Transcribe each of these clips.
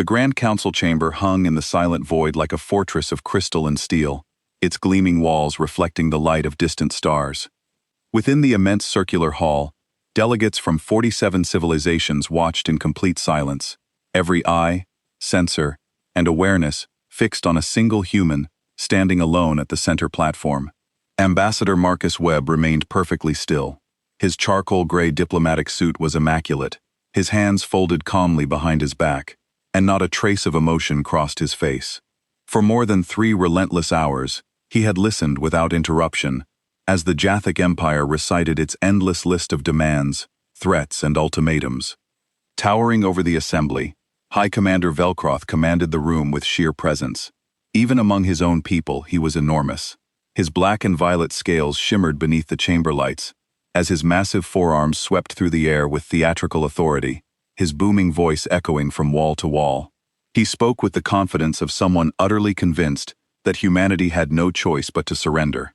The Grand Council chamber hung in the silent void like a fortress of crystal and steel, its gleaming walls reflecting the light of distant stars. Within the immense circular hall, delegates from 47 civilizations watched in complete silence, every eye, sensor, and awareness fixed on a single human standing alone at the center platform. Ambassador Marcus Webb remained perfectly still. His charcoal-gray diplomatic suit was immaculate, his hands folded calmly behind his back, and not a trace of emotion crossed his face. For more than 3 relentless hours, he had listened without interruption, as the Jathic Empire recited its endless list of demands, threats, and ultimatums. Towering over the assembly, High Commander Velcroth commanded the room with sheer presence. Even among his own people, he was enormous. His black and violet scales shimmered beneath the chamber lights, as his massive forearms swept through the air with theatrical authority, his booming voice echoing from wall to wall. He spoke with the confidence of someone utterly convinced that humanity had no choice but to surrender.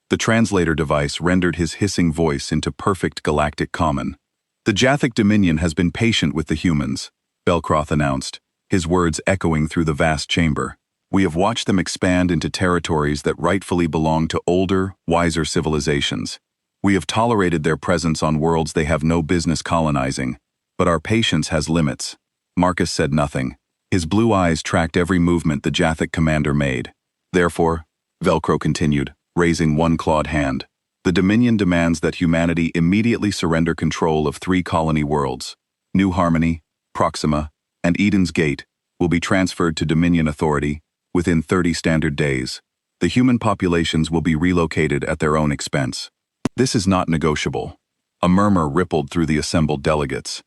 The translator device rendered his hissing voice into perfect galactic common. "The Jathic Dominion has been patient with the humans," Velcroth announced, his words echoing through the vast chamber. "We have watched them expand into territories that rightfully belong to older, wiser civilizations. We have tolerated their presence on worlds they have no business colonizing, but our patience has limits." Marcus said nothing. His blue eyes tracked every movement the Jathic commander made. "Therefore," Velcro continued, raising one clawed hand, "the Dominion demands that humanity immediately surrender control of 3 colony worlds. New Harmony, Proxima, and Eden's Gate will be transferred to Dominion authority within 30 standard days. The human populations will be relocated at their own expense. This is not negotiable." A murmur rippled through the assembled delegates.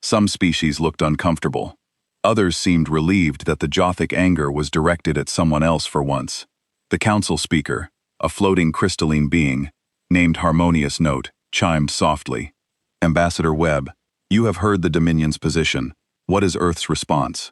Some species looked uncomfortable. Others seemed relieved that the Jothic anger was directed at someone else for once. The council speaker, a floating crystalline being, named Harmonious Note, chimed softly. "Ambassador Webb, you have heard the Dominion's position. What is Earth's response?"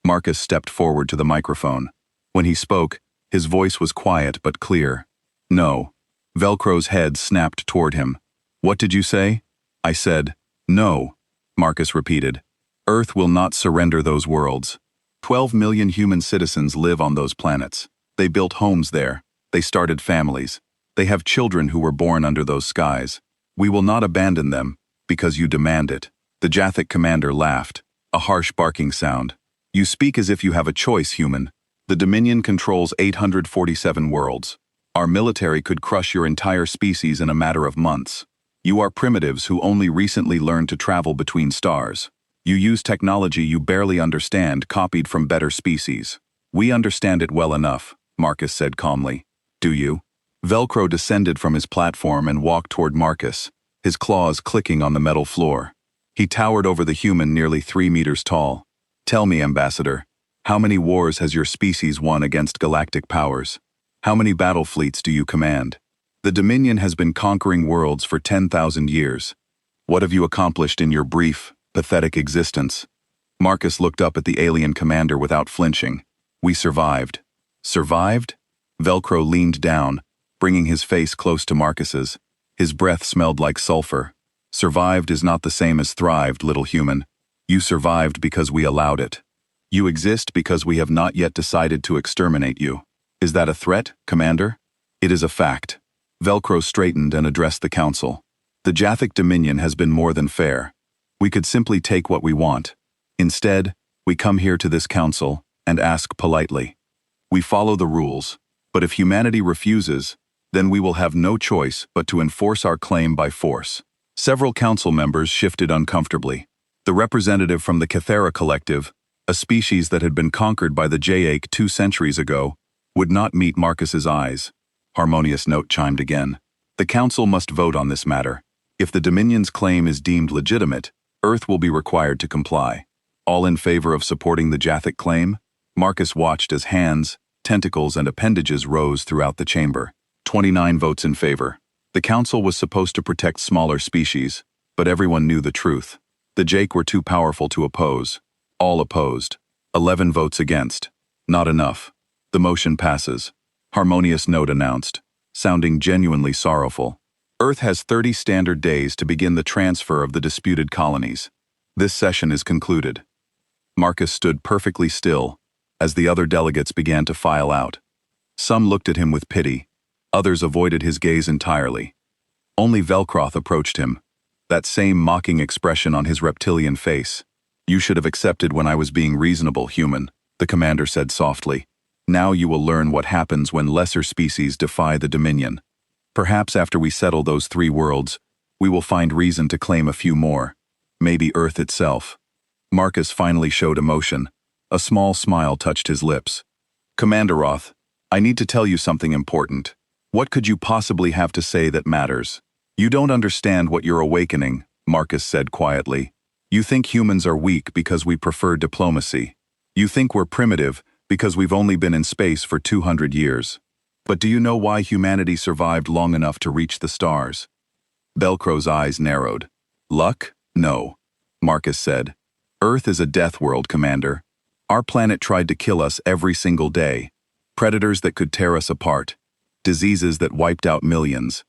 Marcus stepped forward to the microphone. When he spoke, his voice was quiet but clear. "No." Velcro's head snapped toward him. "What did you say?" "I said, no," Marcus repeated. "Earth will not surrender those worlds. 12 million human citizens live on those planets. They built homes there. They started families. They have children who were born under those skies. We will not abandon them, because you demand it." The Jathic commander laughed, a harsh barking sound. "You speak as if you have a choice, human. The Dominion controls 847 worlds. Our military could crush your entire species in a matter of months. You are primitives who only recently learned to travel between stars. You use technology you barely understand, copied from better species. We understand it well enough," Marcus said calmly. "Do you?" Velcro descended from his platform and walked toward Marcus, his claws clicking on the metal floor. He towered over the human nearly 3 meters tall. "Tell me, Ambassador, how many wars has your species won against galactic powers? How many battle fleets do you command? The Dominion has been conquering worlds for 10,000 years. What have you accomplished in your brief, pathetic existence?" Marcus looked up at the alien commander without flinching. "We survived." "Survived?" Velcro leaned down, bringing his face close to Marcus's. His breath smelled like sulfur. "Survived is not the same as thrived, little human. You survived because we allowed it. You exist because we have not yet decided to exterminate you. Is that a threat, Commander?" "It is a fact." Velcro straightened and addressed the council. "The Jathic Dominion has been more than fair. We could simply take what we want. Instead, we come here to this council and ask politely. We follow the rules, but if humanity refuses, then we will have no choice but to enforce our claim by force." Several council members shifted uncomfortably. The representative from the Cathera Collective, a species that had been conquered by the Jaic 2 centuries ago, would not meet Marcus's eyes. Harmonious Note chimed again. "The council must vote on this matter. If the Dominion's claim is deemed legitimate, Earth will be required to comply. All in favor of supporting the Jathic claim?" Marcus watched as hands, tentacles, and appendages rose throughout the chamber. 29 votes in favor. The council was supposed to protect smaller species, but everyone knew the truth. The Jaic were too powerful to oppose. All opposed. 11 votes against. Not enough. The motion passes. Harmonious Note announced, sounding genuinely sorrowful. "Earth has 30 standard days to begin the transfer of the disputed colonies. This session is concluded." Marcus stood perfectly still as the other delegates began to file out. Some looked at him with pity, others avoided his gaze entirely. Only Velcroth approached him, that same mocking expression on his reptilian face. "You should have accepted when I was being reasonable, human," the commander said softly. "Now you will learn what happens when lesser species defy the Dominion. Perhaps after we settle those 3 worlds, we will find reason to claim a few more. Maybe Earth itself." Marcus finally showed emotion. A small smile touched his lips. "Commander Roth, I need to tell you something important. What could you possibly have to say that matters?" "You don't understand what you're awakening," Marcus said quietly. "You think humans are weak because we prefer diplomacy. You think we're primitive because we've only been in space for 200 years. But do you know why humanity survived long enough to reach the stars?" Velcro's eyes narrowed. "Luck? No," Marcus said. "Earth is a death world, Commander. Our planet tried to kill us every single day. Predators that could tear us apart. Diseases that wiped out millions.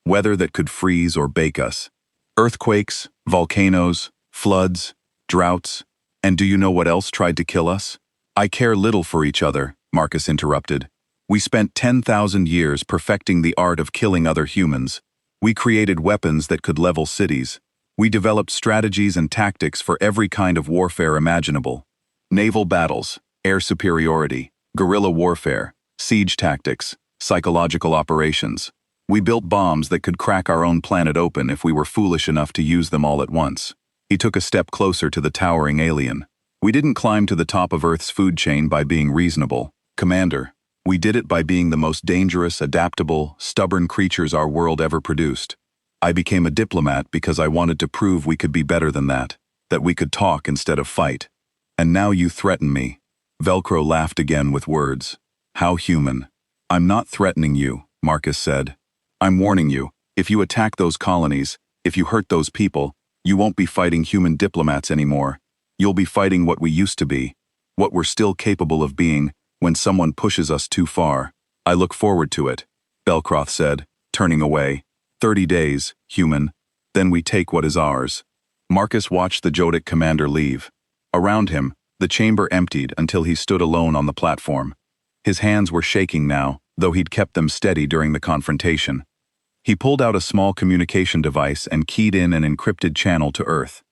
Weather that could freeze or bake us. Earthquakes, volcanoes, floods, droughts. And do you know what else tried to kill us?" "I care little for each other," Marcus interrupted. "We spent 10,000 years perfecting the art of killing other humans. We created weapons that could level cities. We developed strategies and tactics for every kind of warfare imaginable. Naval battles, air superiority, guerrilla warfare, siege tactics, psychological operations. We built bombs that could crack our own planet open if we were foolish enough to use them all at once." He took a step closer to the towering alien. "We didn't climb to the top of Earth's food chain by being reasonable, Commander. We did it by being the most dangerous, adaptable, stubborn creatures our world ever produced. I became a diplomat because I wanted to prove we could be better than that we could talk instead of fight. And now you threaten me." Velcro laughed again with words. "How human." "I'm not threatening you," Marcus said. "I'm warning you, if you attack those colonies, if you hurt those people, you won't be fighting human diplomats anymore. You'll be fighting what we used to be, what we're still capable of being when someone pushes us too far. I look forward to it," Velcroth said, turning away. 30 days, human. Then we take what is ours." Marcus watched the Jodic commander leave. Around him, the chamber emptied until he stood alone on the platform. His hands were shaking now, though he'd kept them steady during the confrontation. He pulled out a small communication device and keyed in an encrypted channel to Earth.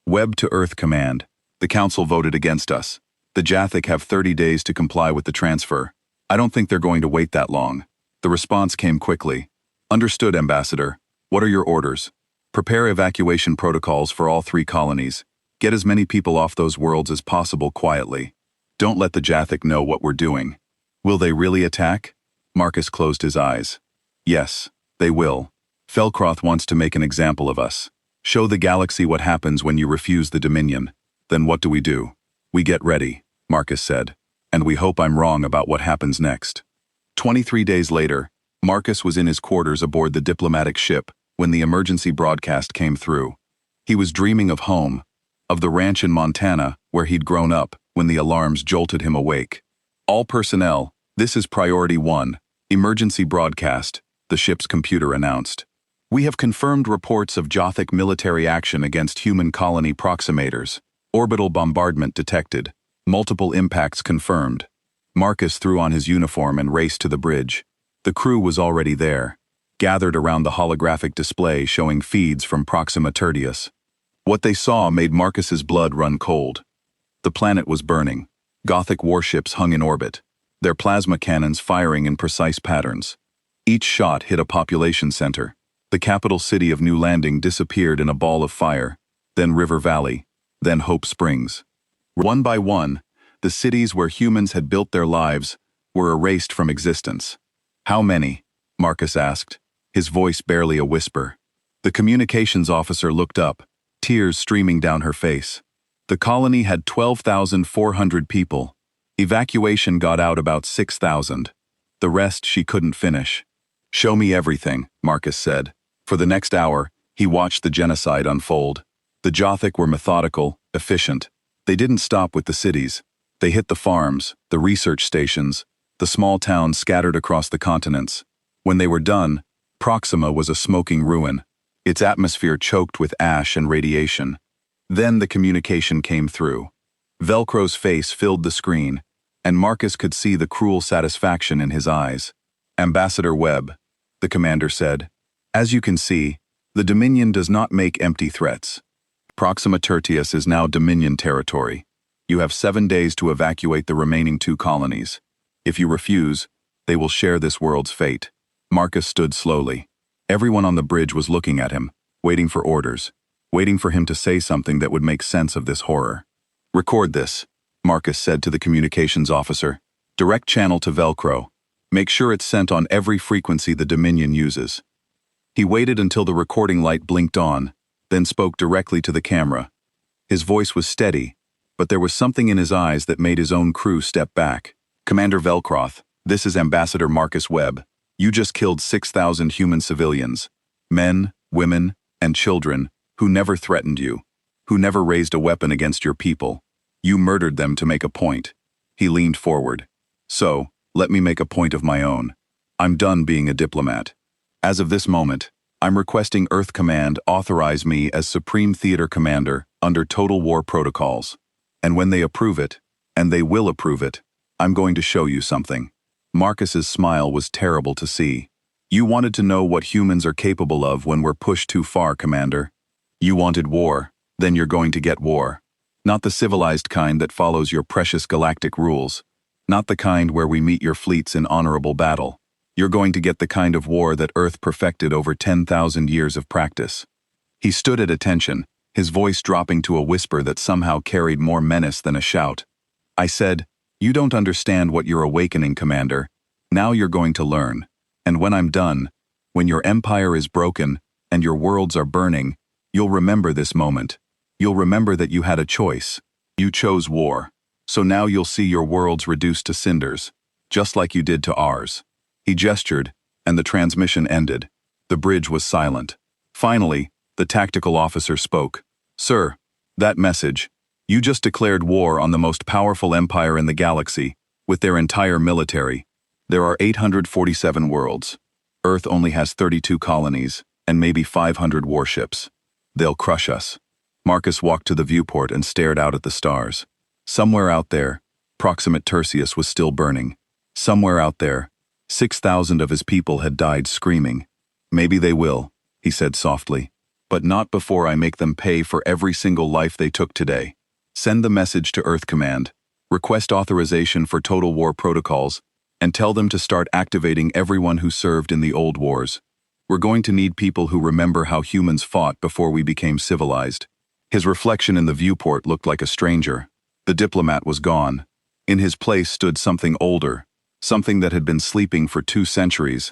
"Web to Earth command. The Council voted against us. The Jathic have 30 days to comply with the transfer. I don't think they're going to wait that long." The response came quickly. "Understood, Ambassador. What are your orders?" "Prepare evacuation protocols for all 3 colonies. Get as many people off those worlds as possible quietly. Don't let the Jathic know what we're doing." "Will they really attack?" Marcus closed his eyes. "Yes, they will. Velcroth wants to make an example of us. Show the galaxy what happens when you refuse the Dominion. Then what do? We get ready," Marcus said. "And we hope I'm wrong about what happens next." 23 days later, Marcus was in his quarters aboard the diplomatic ship when the emergency broadcast came through. He was dreaming of home, of the ranch in Montana where he'd grown up, when the alarms jolted him awake. "All personnel, this is Priority 1, emergency broadcast," the ship's computer announced. "We have confirmed reports of Jothic military action against human colony proximators. Orbital bombardment detected. Multiple impacts confirmed." Marcus threw on his uniform and raced to the bridge. The crew was already there, gathered around the holographic display showing feeds from Proxima Tertius. What they saw made Marcus's blood run cold. The planet was burning. Gothic warships hung in orbit, their plasma cannons firing in precise patterns. Each shot hit a population center. The capital city of New Landing disappeared in a ball of fire, then River Valley, then Hope Springs. One by one, the cities where humans had built their lives were erased from existence. "How many?" Marcus asked, his voice barely a whisper. The communications officer looked up, tears streaming down her face. "The colony had 12,400 people. Evacuation got out about 6,000. The rest she couldn't finish." "Show me everything," Marcus said. For the next hour, he watched the genocide unfold. The Jothic were methodical, efficient. They didn't stop with the cities. They hit the farms, the research stations, the small towns scattered across the continents. When they were done, Proxima was a smoking ruin, its atmosphere choked with ash and radiation. Then the communication came through. Velcro's face filled the screen, and Marcus could see the cruel satisfaction in his eyes. Ambassador Webb, the commander said, as you can see, the Dominion does not make empty threats. Proxima Tertius is now Dominion territory. You have 7 days to evacuate the remaining 2 colonies. If you refuse, they will share this world's fate. Marcus stood slowly. Everyone on the bridge was looking at him, waiting for orders, waiting for him to say something that would make sense of this horror. Record this, Marcus said to the communications officer. Direct channel to Velcro. Make sure it's sent on every frequency the Dominion uses. He waited until the recording light blinked on, then spoke directly to the camera. His voice was steady, but there was something in his eyes that made his own crew step back. Commander Velcroth, this is Ambassador Marcus Webb. You just killed 6,000 human civilians, men, women, and children, who never threatened you, who never raised a weapon against your people. You murdered them to make a point. He leaned forward. So, let me make a point of my own. I'm done being a diplomat. As of this moment, I'm requesting Earth Command authorize me as Supreme Theater Commander under Total War protocols. And when they approve it, and they will approve it, I'm going to show you something. Marcus's smile was terrible to see. You wanted to know what humans are capable of when we're pushed too far, Commander. You wanted war, then you're going to get war. Not the civilized kind that follows your precious galactic rules. Not the kind where we meet your fleets in honorable battle. You're going to get the kind of war that Earth perfected over 10,000 years of practice. He stood at attention, his voice dropping to a whisper that somehow carried more menace than a shout. I said, you don't understand what you're awakening, Commander. Now you're going to learn. And when I'm done, when your empire is broken and your worlds are burning, you'll remember this moment. You'll remember that you had a choice. You chose war. So now you'll see your worlds reduced to cinders, just like you did to ours. He gestured, and the transmission ended. The bridge was silent. Finally, the tactical officer spoke. Sir, that message. You just declared war on the most powerful empire in the galaxy, with their entire military. There are 847 worlds. Earth only has 32 colonies, and maybe 500 warships. They'll crush us. Marcus walked to the viewport and stared out at the stars. Somewhere out there, Proxima Tertius was still burning. Somewhere out there, 6,000 of his people had died screaming. Maybe they will, he said softly. But not before I make them pay for every single life they took today. Send the message to Earth Command, request authorization for Total War protocols, and tell them to start activating everyone who served in the old wars. We're going to need people who remember how humans fought before we became civilized. His reflection in the viewport looked like a stranger. The diplomat was gone. In his place stood something older, something that had been sleeping for 2 centuries,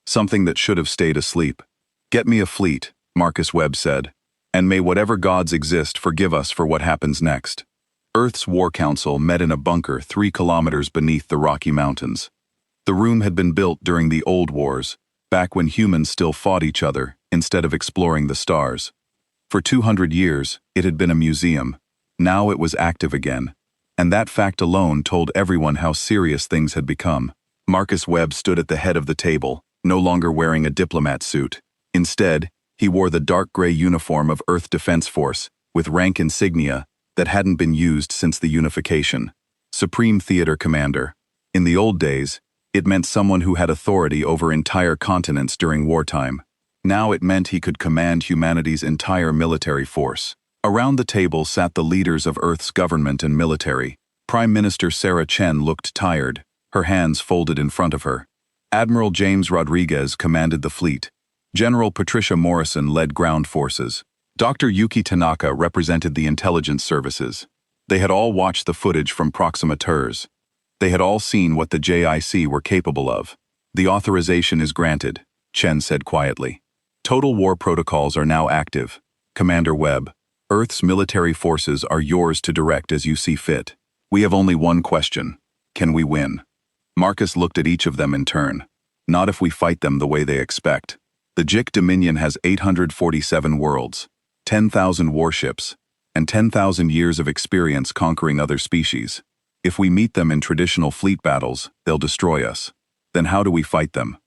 something that should have stayed asleep. Get me a fleet, Marcus Webb said, and may whatever gods exist forgive us for what happens next. Earth's War Council met in a bunker 3 kilometers beneath the Rocky Mountains. The room had been built during the old wars, back when humans still fought each other instead of exploring the stars. For 200 years, it had been a museum. Now it was active again. And that fact alone told everyone how serious things had become. Marcus Webb stood at the head of the table, no longer wearing a diplomat suit. Instead, he wore the dark gray uniform of Earth Defense Force, with rank insignia that hadn't been used since the unification. Supreme Theater Commander. In the old days, it meant someone who had authority over entire continents during wartime. Now it meant he could command humanity's entire military force. Around the table sat the leaders of Earth's government and military. Prime Minister Sarah Chen looked tired, her hands folded in front of her. Admiral James Rodriguez commanded the fleet. General Patricia Morrison led ground forces. Dr. Yuki Tanaka represented the intelligence services. They had all watched the footage from Proxima Tertius. They had all seen what the JIC were capable of. The authorization is granted, Chen said quietly. Total War protocols are now active. Commander Webb, Earth's military forces are yours to direct as you see fit. We have only one question. Can we win? Marcus looked at each of them in turn. Not if we fight them the way they expect. The JIC Dominion has 847 worlds, 10,000 warships, and 10,000 years of experience conquering other species. If we meet them in traditional fleet battles, they'll destroy us. Then how do we fight them?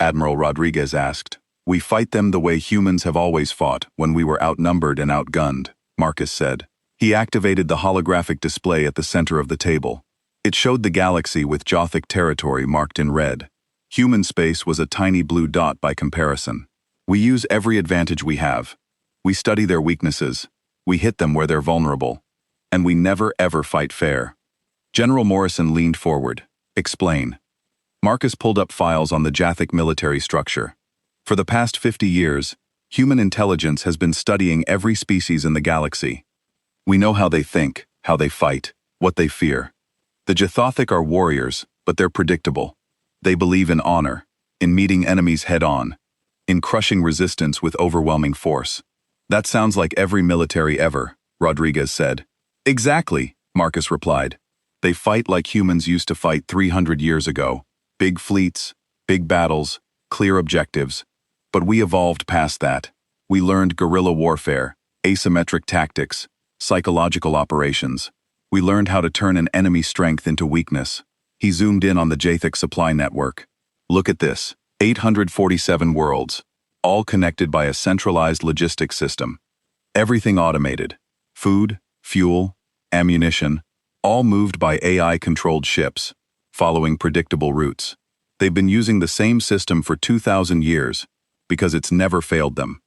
Admiral Rodriguez asked. We fight them the way humans have always fought when we were outnumbered and outgunned, Marcus said. He activated the holographic display at the center of the table. It showed the galaxy with Jothic territory marked in red. Human space was a tiny blue dot by comparison. We use every advantage we have. We study their weaknesses. We hit them where they're vulnerable. And we never ever fight fair. General Morrison leaned forward. Explain. Marcus pulled up files on the Jothic military structure. For the past 50 years, human intelligence has been studying every species in the galaxy. We know how they think, how they fight, what they fear. The Jothic are warriors, but they're predictable. They believe in honor, in meeting enemies head-on, in crushing resistance with overwhelming force. That sounds like every military ever, Rodriguez said. Exactly, Marcus replied. They fight like humans used to fight 300 years ago. Big fleets, big battles, clear objectives. But we evolved past that. We learned guerrilla warfare, asymmetric tactics, psychological operations. We learned how to turn an enemy's strength into weakness. He zoomed in on the Jothic supply network. Look at this, 847 worlds, all connected by a centralized logistics system. Everything automated. Food, fuel, ammunition, all moved by AI-controlled ships, following predictable routes. They've been using the same system for 2,000 years, because it's never failed them.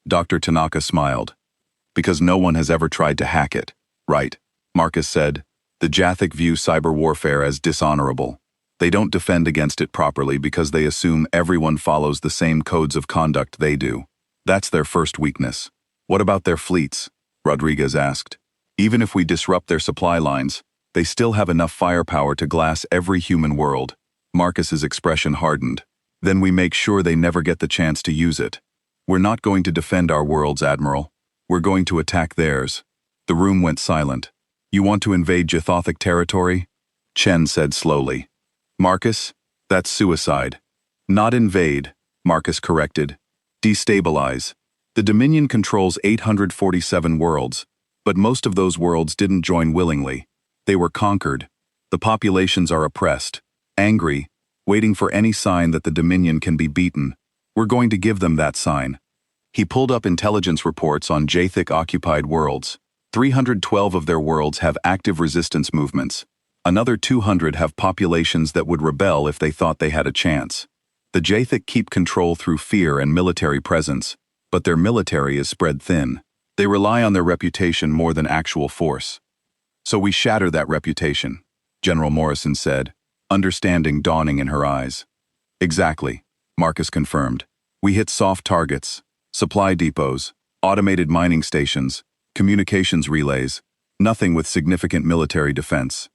Dr. Tanaka smiled. Because no one has ever tried to hack it. Right, Marcus said. The Jothic view cyber warfare as dishonorable. They don't defend against it properly because they assume everyone follows the same codes of conduct they do. That's their first weakness. What about their fleets? Rodriguez asked. Even if we disrupt their supply lines, they still have enough firepower to glass every human world. Marcus's expression hardened. Then we make sure they never get the chance to use it. We're not going to defend our worlds, Admiral. We're going to attack theirs. The room went silent. You want to invade Jothic territory? Chen said slowly. Marcus, that's suicide. Not invade, Marcus corrected. Destabilize. The Dominion controls 847 worlds, but most of those worlds didn't join willingly. They were conquered. The populations are oppressed, angry, waiting for any sign that the Dominion can be beaten. We're going to give them that sign. He pulled up intelligence reports on Jothic-occupied worlds. 312 of their worlds have active resistance movements. Another 200 have populations that would rebel if they thought they had a chance. The Jothic keep control through fear and military presence, but their military is spread thin. They rely on their reputation more than actual force. So we shatter that reputation, General Morrison said, understanding dawning in her eyes. Exactly, Marcus confirmed. We hit soft targets, supply depots, automated mining stations, communications relays, nothing with significant military defense.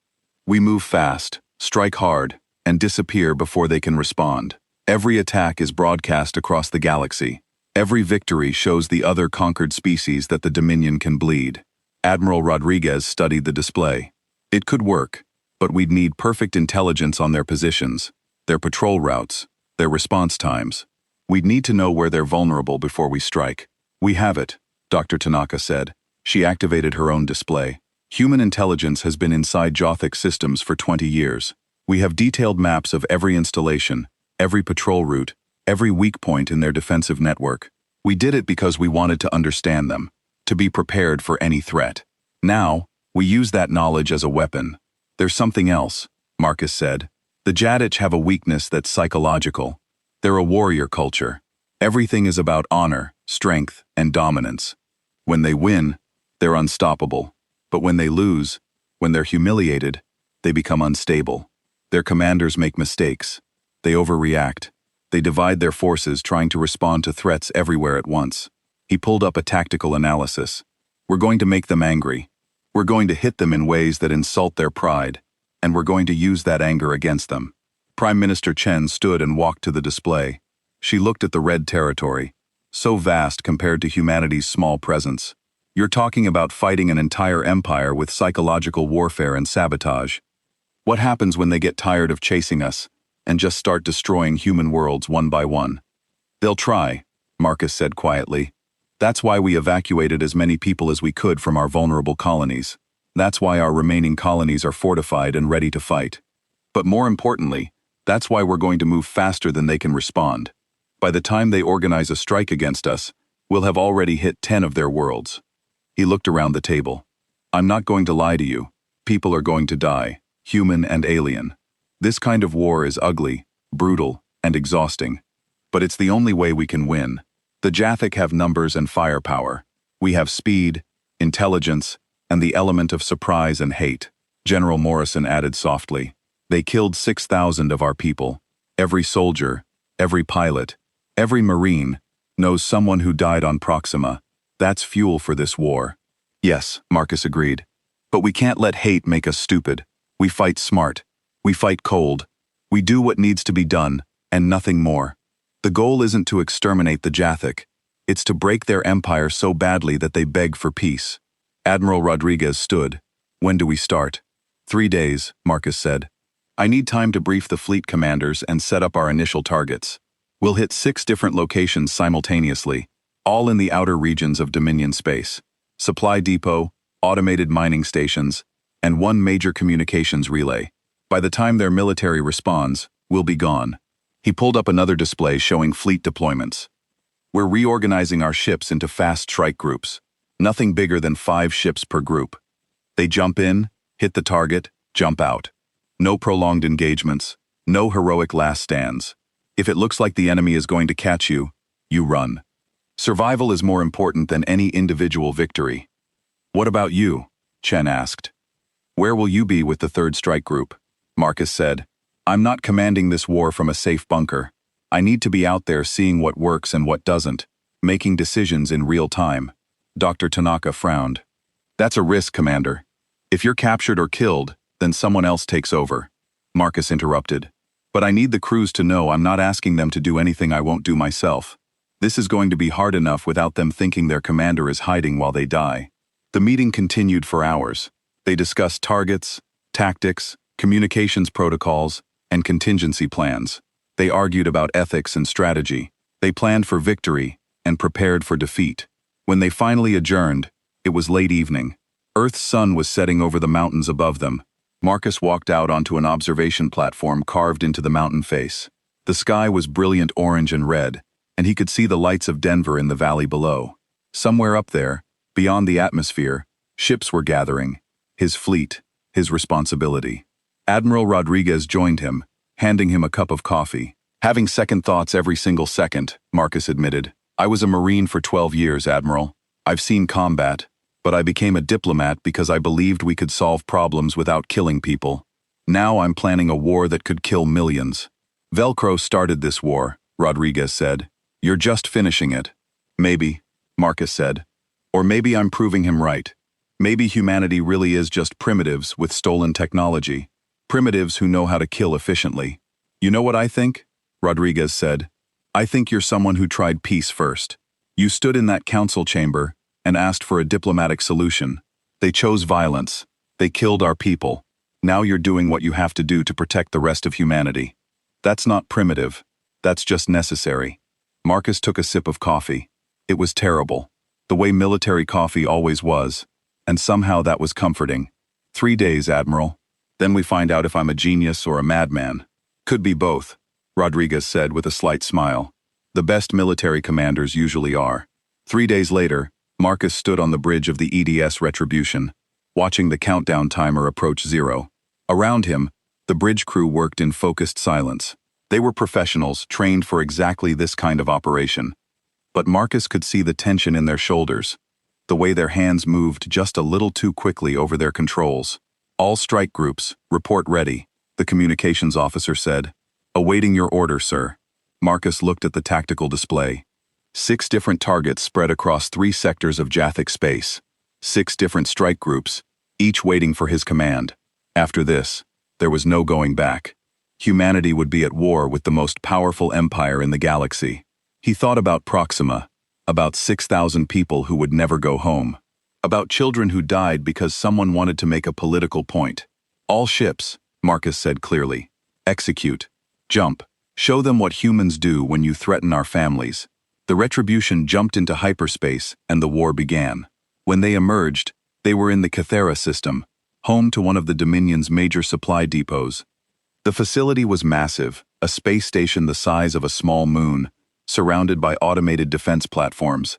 We move fast, strike hard, and disappear before they can respond. Every attack is broadcast across the galaxy. Every victory shows the other conquered species that the Dominion can bleed. Admiral Rodriguez studied the display. It could work, but we'd need perfect intelligence on their positions, their patrol routes, their response times. We'd need to know where they're vulnerable before we strike. We have it, Dr. Tanaka said. She activated her own display. Human intelligence has been inside Jothic systems for 20 years. We have detailed maps of every installation, every patrol route, every weak point in their defensive network. We did it because we wanted to understand them, to be prepared for any threat. Now, we use that knowledge as a weapon. There's something else, Marcus said. The Jadich have a weakness that's psychological. They're a warrior culture. Everything is about honor, strength, and dominance. When they win, they're unstoppable. But when they lose, when they're humiliated, they become unstable. Their commanders make mistakes. They overreact. They divide their forces trying to respond to threats everywhere at once. He pulled up a tactical analysis. We're going to make them angry. We're going to hit them in ways that insult their pride. And we're going to use that anger against them. Prime Minister Chen stood and walked to the display. She looked at the red territory, so vast compared to humanity's small presence. You're talking about fighting an entire empire with psychological warfare and sabotage. What happens when they get tired of chasing us and just start destroying human worlds one by one? They'll try, Marcus said quietly. That's why we evacuated as many people as we could from our vulnerable colonies. That's why our remaining colonies are fortified and ready to fight. But more importantly, that's why we're going to move faster than they can respond. By the time they organize a strike against us, we'll have already hit 10 of their worlds. He looked around the table. I'm not going to lie to you. People are going to die, human and alien. This kind of war is ugly, brutal, and exhausting. But it's the only way we can win. The Jathik have numbers and firepower. We have speed, intelligence, and the element of surprise and hate. General Morrison added softly. They killed 6,000 of our people. Every soldier, every pilot, every Marine knows someone who died on Proxima. That's fuel for this war. Yes, Marcus agreed. But we can't let hate make us stupid. We fight smart. We fight cold. We do what needs to be done, and nothing more. The goal isn't to exterminate the Jathik. It's to break their empire so badly that they beg for peace. Admiral Rodriguez stood. When do we start? 3 days, Marcus said. I need time to brief the fleet commanders and set up our initial targets. We'll hit 6 different locations simultaneously, all in the outer regions of Dominion space. Supply depot, automated mining stations, and 1 major communications relay. By the time their military responds, we'll be gone. He pulled up another display showing fleet deployments. We're reorganizing our ships into fast strike groups. Nothing bigger than 5 ships per group. They jump in, hit the target, jump out. No prolonged engagements, no heroic last stands. If it looks like the enemy is going to catch you, you run. Survival is more important than any individual victory. What about you? Chen asked. Where will you be with the 3rd strike group? Marcus said. I'm not commanding this war from a safe bunker. I need to be out there seeing what works and what doesn't, making decisions in real time. Dr. Tanaka frowned. That's a risk, Commander. If you're captured or killed, then someone else takes over. Marcus interrupted. But I need the crews to know I'm not asking them to do anything I won't do myself. This is going to be hard enough without them thinking their commander is hiding while they die. The meeting continued for hours. They discussed targets, tactics, communications protocols, and contingency plans. They argued about ethics and strategy. They planned for victory and prepared for defeat. When they finally adjourned, it was late evening. Earth's sun was setting over the mountains above them. Marcus walked out onto an observation platform carved into the mountain face. The sky was brilliant orange and red, and he could see the lights of Denver in the valley below. Somewhere up there, beyond the atmosphere, ships were gathering. His fleet, his responsibility. Admiral Rodriguez joined him, handing him a cup of coffee. Having second thoughts every single second, Marcus admitted. I was a Marine for 12 years, Admiral. I've seen combat, but I became a diplomat because I believed we could solve problems without killing people. Now I'm planning a war that could kill millions. Velcro started this war, Rodriguez said. You're just finishing it. Maybe, Marcus said. Or maybe I'm proving him right. Maybe humanity really is just primitives with stolen technology. Primitives who know how to kill efficiently. You know what I think? Rodriguez said. I think you're someone who tried peace first. You stood in that council chamber and asked for a diplomatic solution. They chose violence. They killed our people. Now you're doing what you have to do to protect the rest of humanity. That's not primitive. That's just necessary. Marcus took a sip of coffee. It was terrible. The way military coffee always was. And somehow that was comforting. 3 days, Admiral. Then we find out if I'm a genius or a madman. Could be both, Rodriguez said with a slight smile. The best military commanders usually are. 3 days later, Marcus stood on the bridge of the EDS Retribution, watching the countdown timer approach 0. Around him, the bridge crew worked in focused silence. They were professionals trained for exactly this kind of operation. But Marcus could see the tension in their shoulders, the way their hands moved just a little too quickly over their controls. All strike groups, report ready, the communications officer said. Awaiting your order, sir. Marcus looked at the tactical display. 6 different targets spread across 3 sectors of Jathik space. 6 different strike groups, each waiting for his command. After this, there was no going back. Humanity would be at war with the most powerful empire in the galaxy. He thought about Proxima, about 6,000 people who would never go home. About children who died because someone wanted to make a political point. All ships, Marcus said clearly. Execute. Jump. Show them what humans do when you threaten our families. The Retribution jumped into hyperspace and the war began. When they emerged, they were in the Cathera system, home to one of the Dominion's major supply depots. The facility was massive, a space station the size of a small moon, surrounded by automated defense platforms.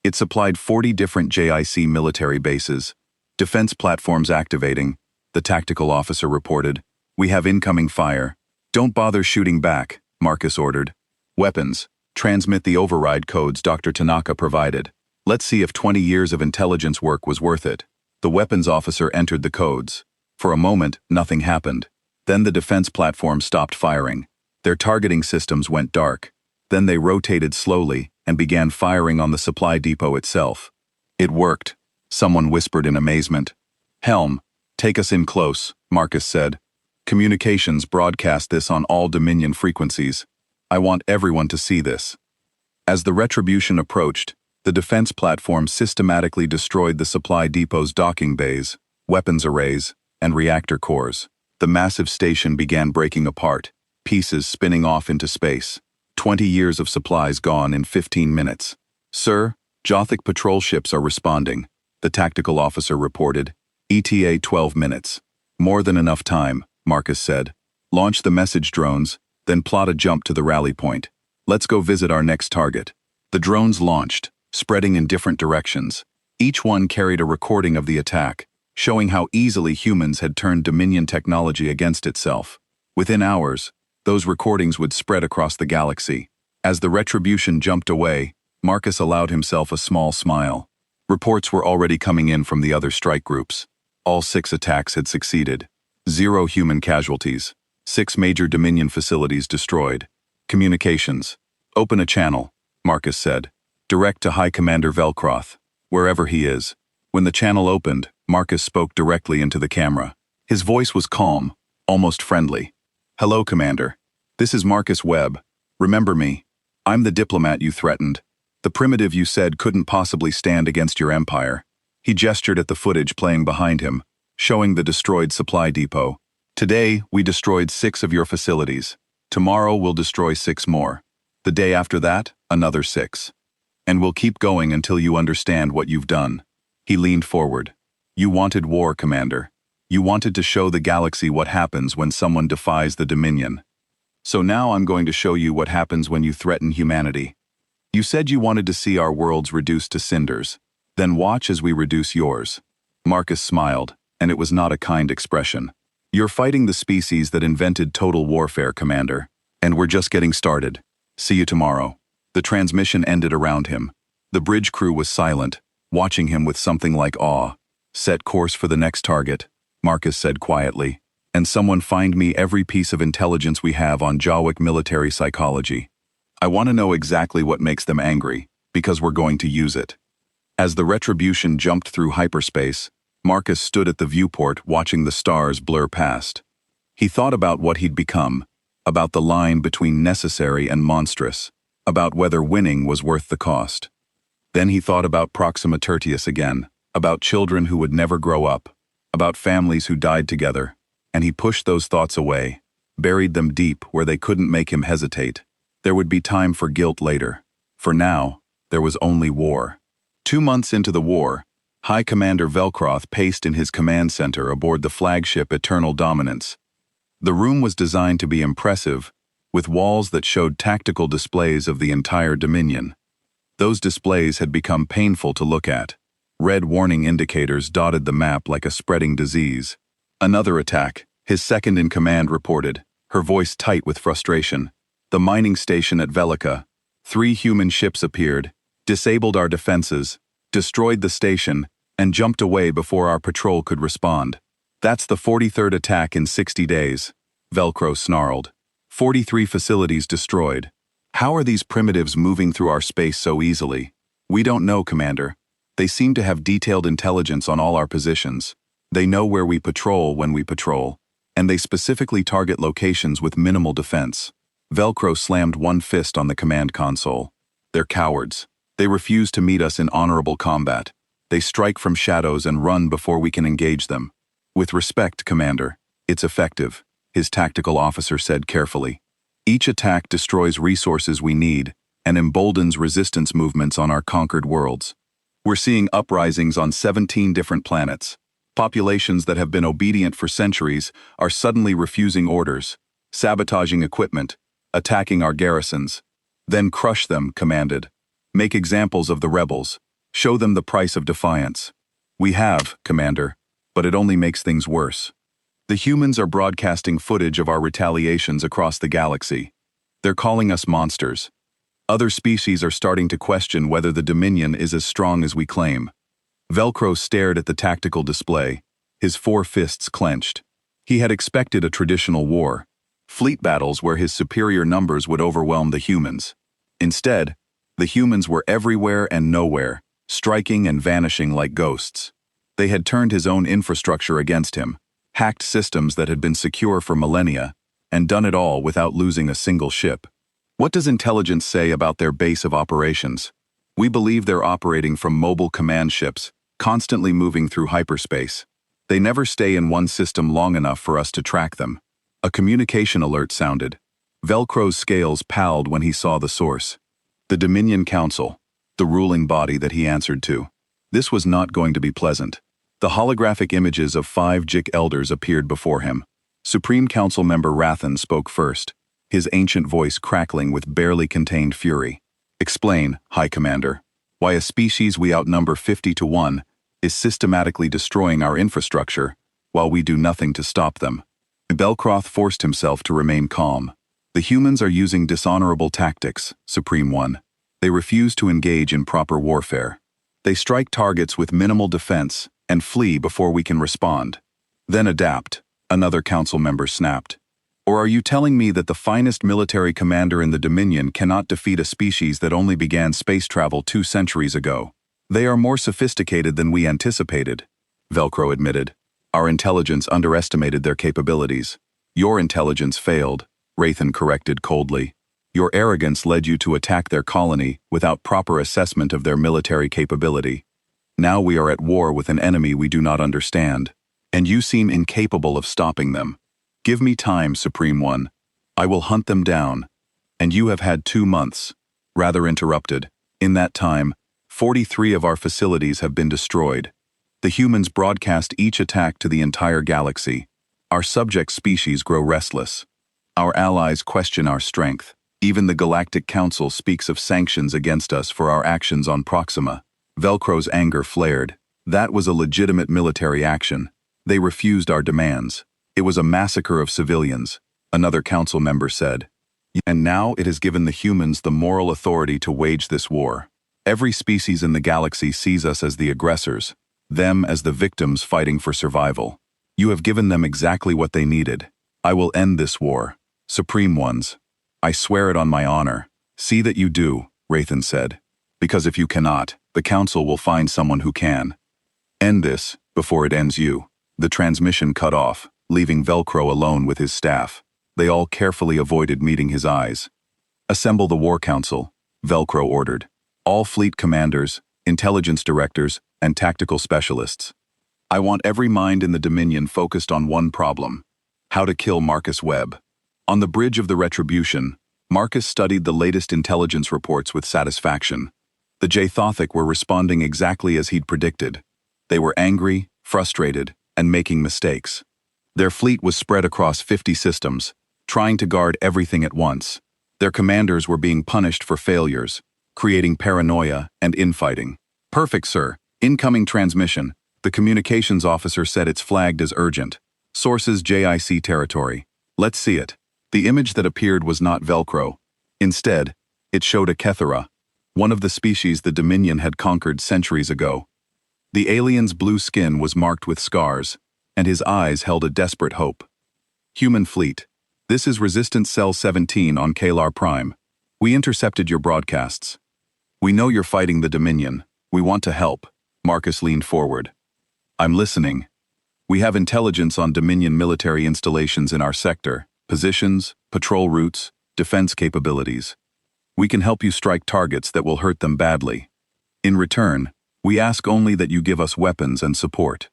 It supplied 40 different JIC military bases, Defense platforms activating, the tactical officer reported. We have incoming fire. Don't bother shooting back, Marcus ordered. Weapons, transmit the override codes Dr. Tanaka provided. Let's see if 20 years of intelligence work was worth it. The weapons officer entered the codes. For a moment, nothing happened. Then the defense platform stopped firing. Their targeting systems went dark. Then they rotated slowly and began firing on the supply depot itself. It worked, someone whispered in amazement. Helm, take us in close, Marcus said. Communications broadcast this on all Dominion frequencies. I want everyone to see this. As the retribution approached, the defense platform systematically destroyed the supply depot's docking bays, weapons arrays, and reactor cores. The massive station began breaking apart, pieces spinning off into space. 20 years of supplies gone in 15 minutes. Sir, Jothic patrol ships are responding, the tactical officer reported. ETA 12 minutes. More than enough time, Marcus said. Launch the message drones, then plot a jump to the rally point. Let's go visit our next target. The drones launched, spreading in different directions. Each one carried a recording of the attack, showing how easily humans had turned Dominion technology against itself. Within hours, those recordings would spread across the galaxy. As the retribution jumped away, Marcus allowed himself a small smile. Reports were already coming in from the other strike groups. All 6 attacks had succeeded. 0 human casualties. 6 major Dominion facilities destroyed. Communications. Open a channel, Marcus said. Direct to High Commander Velcroth, wherever he is. When the channel opened, Marcus spoke directly into the camera. His voice was calm, almost friendly. Hello, Commander. This is Marcus Webb. Remember me. I'm the diplomat you threatened. The primitive you said couldn't possibly stand against your empire. He gestured at the footage playing behind him, showing the destroyed supply depot. Today, we destroyed 6 of your facilities. Tomorrow, we'll destroy 6 more. The day after that, another 6. And we'll keep going until you understand what you've done. He leaned forward. You wanted war, Commander. You wanted to show the galaxy what happens when someone defies the Dominion. So now I'm going to show you what happens when you threaten humanity. You said you wanted to see our worlds reduced to cinders. Then watch as we reduce yours. Marcus smiled, and it was not a kind expression. You're fighting the species that invented total warfare, Commander. And we're just getting started. See you tomorrow. The transmission ended around him. The bridge crew was silent, watching him with something like awe. Set course for the next target, Marcus said quietly. And someone find me every piece of intelligence we have on Jawick military psychology. I want to know exactly what makes them angry, because we're going to use it. As the retribution jumped through hyperspace, Marcus stood at the viewport watching the stars blur past. He thought about what he'd become, about the line between necessary and monstrous, about whether winning was worth the cost. Then he thought about Proxima Tertius again, about children who would never grow up, about families who died together, and he pushed those thoughts away, buried them deep where they couldn't make him hesitate. There would be time for guilt later. For now, there was only war. 2 months into the war, High Commander Velcroth paced in his command center aboard the flagship Eternal Dominance. The room was designed to be impressive, with walls that showed tactical displays of the entire Dominion. Those displays had become painful to look at. Red warning indicators dotted the map like a spreading disease. Another attack, his second-in-command reported, her voice tight with frustration. The mining station at Velica. 3 human ships appeared, disabled our defenses, destroyed the station, and jumped away before our patrol could respond. That's the 43rd attack in 60 days, Velcro snarled. 43 facilities destroyed. How are these primitives moving through our space so easily? We don't know, Commander. They seem to have detailed intelligence on all our positions. They know where we patrol when we patrol, and they specifically target locations with minimal defense. Velcro slammed one fist on the command console. They're cowards. They refuse to meet us in honorable combat. They strike from shadows and run before we can engage them. With respect, Commander, it's effective, his tactical officer said carefully. Each attack destroys resources we need and emboldens resistance movements on our conquered worlds. We're seeing uprisings on 17 different planets. Populations that have been obedient for centuries are suddenly refusing orders, sabotaging equipment, attacking our garrisons. Then crush them, commanded. Make examples of the rebels. Show them the price of defiance. We have, Commander, but it only makes things worse. The humans are broadcasting footage of our retaliations across the galaxy. They're calling us monsters. Other species are starting to question whether the Dominion is as strong as we claim. Velcro stared at the tactical display, his four fists clenched. He had expected a traditional war, fleet battles where his superior numbers would overwhelm the humans. Instead, the humans were everywhere and nowhere, striking and vanishing like ghosts. They had turned his own infrastructure against him, hacked systems that had been secure for millennia, and done it all without losing a single ship. What does intelligence say about their base of operations? We believe they're operating from mobile command ships, constantly moving through hyperspace. They never stay in one system long enough for us to track them. A communication alert sounded. Velcro's scales palled when he saw the source. The Dominion Council, the ruling body that he answered to. This was not going to be pleasant. The holographic images of 5 Jik elders appeared before him. Supreme Council member Rathan spoke first, his ancient voice crackling with barely contained fury. Explain, High Commander, why a species we outnumber 50 to 1 is systematically destroying our infrastructure while we do nothing to stop them. Belcroth forced himself to remain calm. The humans are using dishonorable tactics, Supreme One. They refuse to engage in proper warfare. They strike targets with minimal defense and flee before we can respond. Then adapt, another council member snapped. Or are you telling me that the finest military commander in the Dominion cannot defeat a species that only began space travel 2 centuries ago? They are more sophisticated than we anticipated, Velcro admitted. Our intelligence underestimated their capabilities. Your intelligence failed, Rathan corrected coldly. Your arrogance led you to attack their colony without proper assessment of their military capability. Now we are at war with an enemy we do not understand, and you seem incapable of stopping them. Give me time, Supreme One. I will hunt them down. And you have had 2 months. Rather interrupted. In that time, 43 of our facilities have been destroyed. The humans broadcast each attack to the entire galaxy. Our subject species grow restless. Our allies question our strength. Even the Galactic Council speaks of sanctions against us for our actions on Proxima. Velcro's anger flared. That was a legitimate military action. They refused our demands. It was a massacre of civilians, another council member said. And now it has given the humans the moral authority to wage this war. Every species in the galaxy sees us as the aggressors, them as the victims fighting for survival. You have given them exactly what they needed. I will end this war. Supreme Ones. I swear it on my honor. See that you do, Rathan said. Because if you cannot, the council will find someone who can. End this, before it ends you. The transmission cut off, leaving Velcro alone with his staff. They all carefully avoided meeting his eyes. Assemble the War Council, Velcro ordered. All fleet commanders, intelligence directors, and tactical specialists. I want every mind in the Dominion focused on one problem: how to kill Marcus Webb. On the bridge of the Retribution, Marcus studied the latest intelligence reports with satisfaction. The Jathothic were responding exactly as he'd predicted. They were angry, frustrated, and making mistakes. Their fleet was spread across 50 systems, trying to guard everything at once. Their commanders were being punished for failures, creating paranoia and infighting. Perfect, sir. Incoming transmission. The communications officer said it's flagged as urgent. Sources JIC territory. Let's see it. The image that appeared was not Velcro. Instead, it showed a Kethera, one of the species the Dominion had conquered centuries ago. The alien's blue skin was marked with scars, and his eyes held a desperate hope. Human fleet. This is Resistance Cell 17 on Kalar Prime. We intercepted your broadcasts. We know you're fighting the Dominion. We want to help. Marcus leaned forward. I'm listening. We have intelligence on Dominion military installations in our sector, positions, patrol routes, defense capabilities. We can help you strike targets that will hurt them badly. In return, we ask only that you give us weapons and support.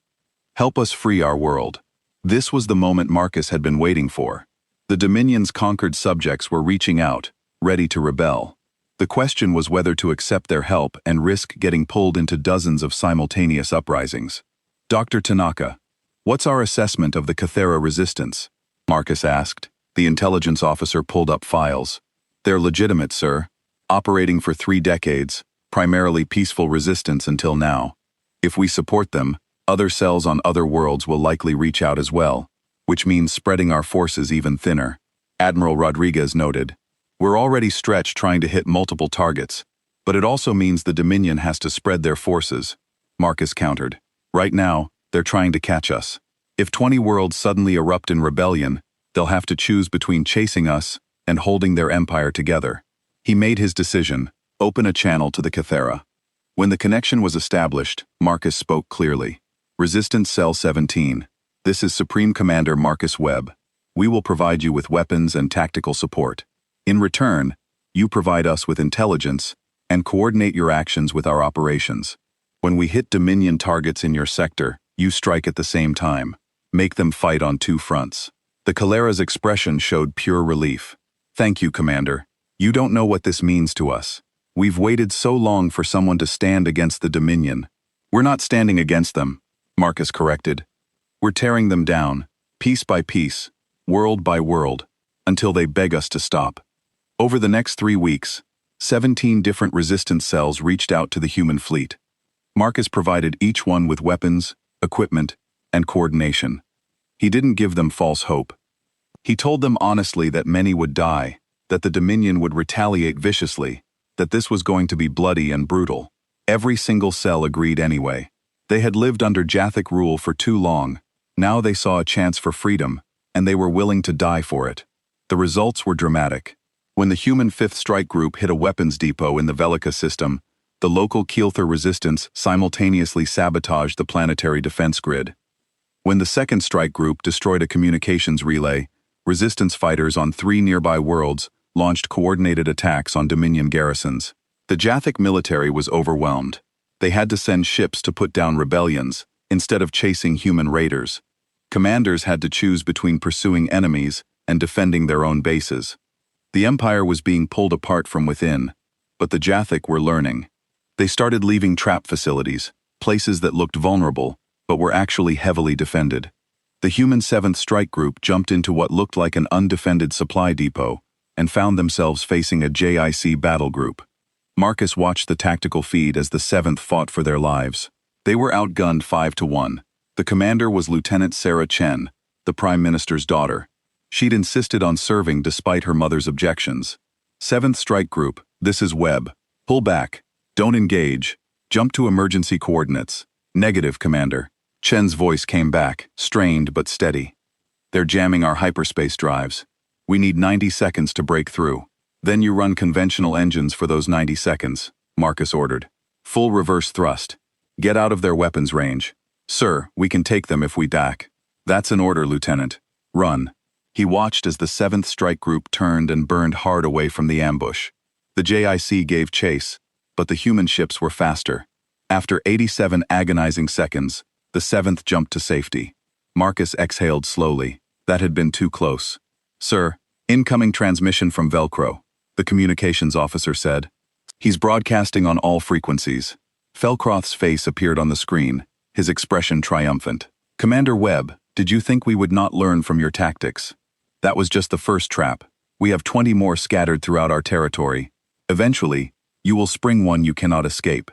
Help us free our world. This was the moment Marcus had been waiting for. The Dominion's conquered subjects were reaching out, ready to rebel. The question was whether to accept their help and risk getting pulled into dozens of simultaneous uprisings. Dr. Tanaka, what's our assessment of the Kethera resistance? Marcus asked. The intelligence officer pulled up files. They're legitimate, sir. Operating for 3 decades, primarily peaceful resistance until now. If we support them, other cells on other worlds will likely reach out as well, which means spreading our forces even thinner. Admiral Rodriguez noted, "We're already stretched trying to hit multiple targets, but it also means the Dominion has to spread their forces." Marcus countered, "Right now, they're trying to catch us. If 20 worlds suddenly erupt in rebellion, they'll have to choose between chasing us and holding their empire together." He made his decision: open a channel to the Cathera. When the connection was established, Marcus spoke clearly. "Resistance Cell 17. This is Supreme Commander Marcus Webb. We will provide you with weapons and tactical support. In return, you provide us with intelligence and coordinate your actions with our operations. When we hit Dominion targets in your sector, you strike at the same time. Make them fight on two fronts." The Calera's expression showed pure relief. "Thank you, Commander. You don't know what this means to us. We've waited so long for someone to stand against the Dominion." "We're not standing against them," Marcus corrected. "We're tearing them down, piece by piece, world by world, until they beg us to stop." Over the next 3 weeks, 17 different resistance cells reached out to the human fleet. Marcus provided each one with weapons, equipment, and coordination. He didn't give them false hope. He told them honestly that many would die, that the Dominion would retaliate viciously, that this was going to be bloody and brutal. Every single cell agreed anyway. They had lived under Jathic rule for too long. Now they saw a chance for freedom, and they were willing to die for it. The results were dramatic. When the human 5th Strike Group hit a weapons depot in the Velica system, the local Keelther resistance simultaneously sabotaged the planetary defense grid. When the 2nd Strike Group destroyed a communications relay, resistance fighters on 3 nearby worlds launched coordinated attacks on Dominion garrisons. The Jathic military was overwhelmed. They had to send ships to put down rebellions, instead of chasing human raiders. Commanders had to choose between pursuing enemies and defending their own bases. The Empire was being pulled apart from within, but the Jathic were learning. They started leaving trap facilities, places that looked vulnerable, but were actually heavily defended. The human 7th Strike Group jumped into what looked like an undefended supply depot and found themselves facing a JIC battle group. Marcus watched the tactical feed as the 7th fought for their lives. They were outgunned 5-1. The commander was Lieutenant Sarah Chen, the Prime Minister's daughter. She'd insisted on serving despite her mother's objections. 7th Strike Group, this is Webb. Pull back. Don't engage. Jump to emergency coordinates. Negative, Commander. Chen's voice came back, strained but steady. They're jamming our hyperspace drives. We need 90 seconds to break through. Then you run conventional engines for those 90 seconds, Marcus ordered. Full reverse thrust. Get out of their weapons range. Sir, we can take them if we DAC. That's an order, Lieutenant. Run. He watched as the 7th Strike Group turned and burned hard away from the ambush. The JIC gave chase, but the human ships were faster. After 87 agonizing seconds, the 7th jumped to safety. Marcus exhaled slowly. That had been too close. Sir, incoming transmission from Velcro, the communications officer said. He's broadcasting on all frequencies. Felcroft's face appeared on the screen, his expression triumphant. Commander Webb, did you think we would not learn from your tactics? That was just the first trap. We have 20 more scattered throughout our territory. Eventually, you will spring one you cannot escape.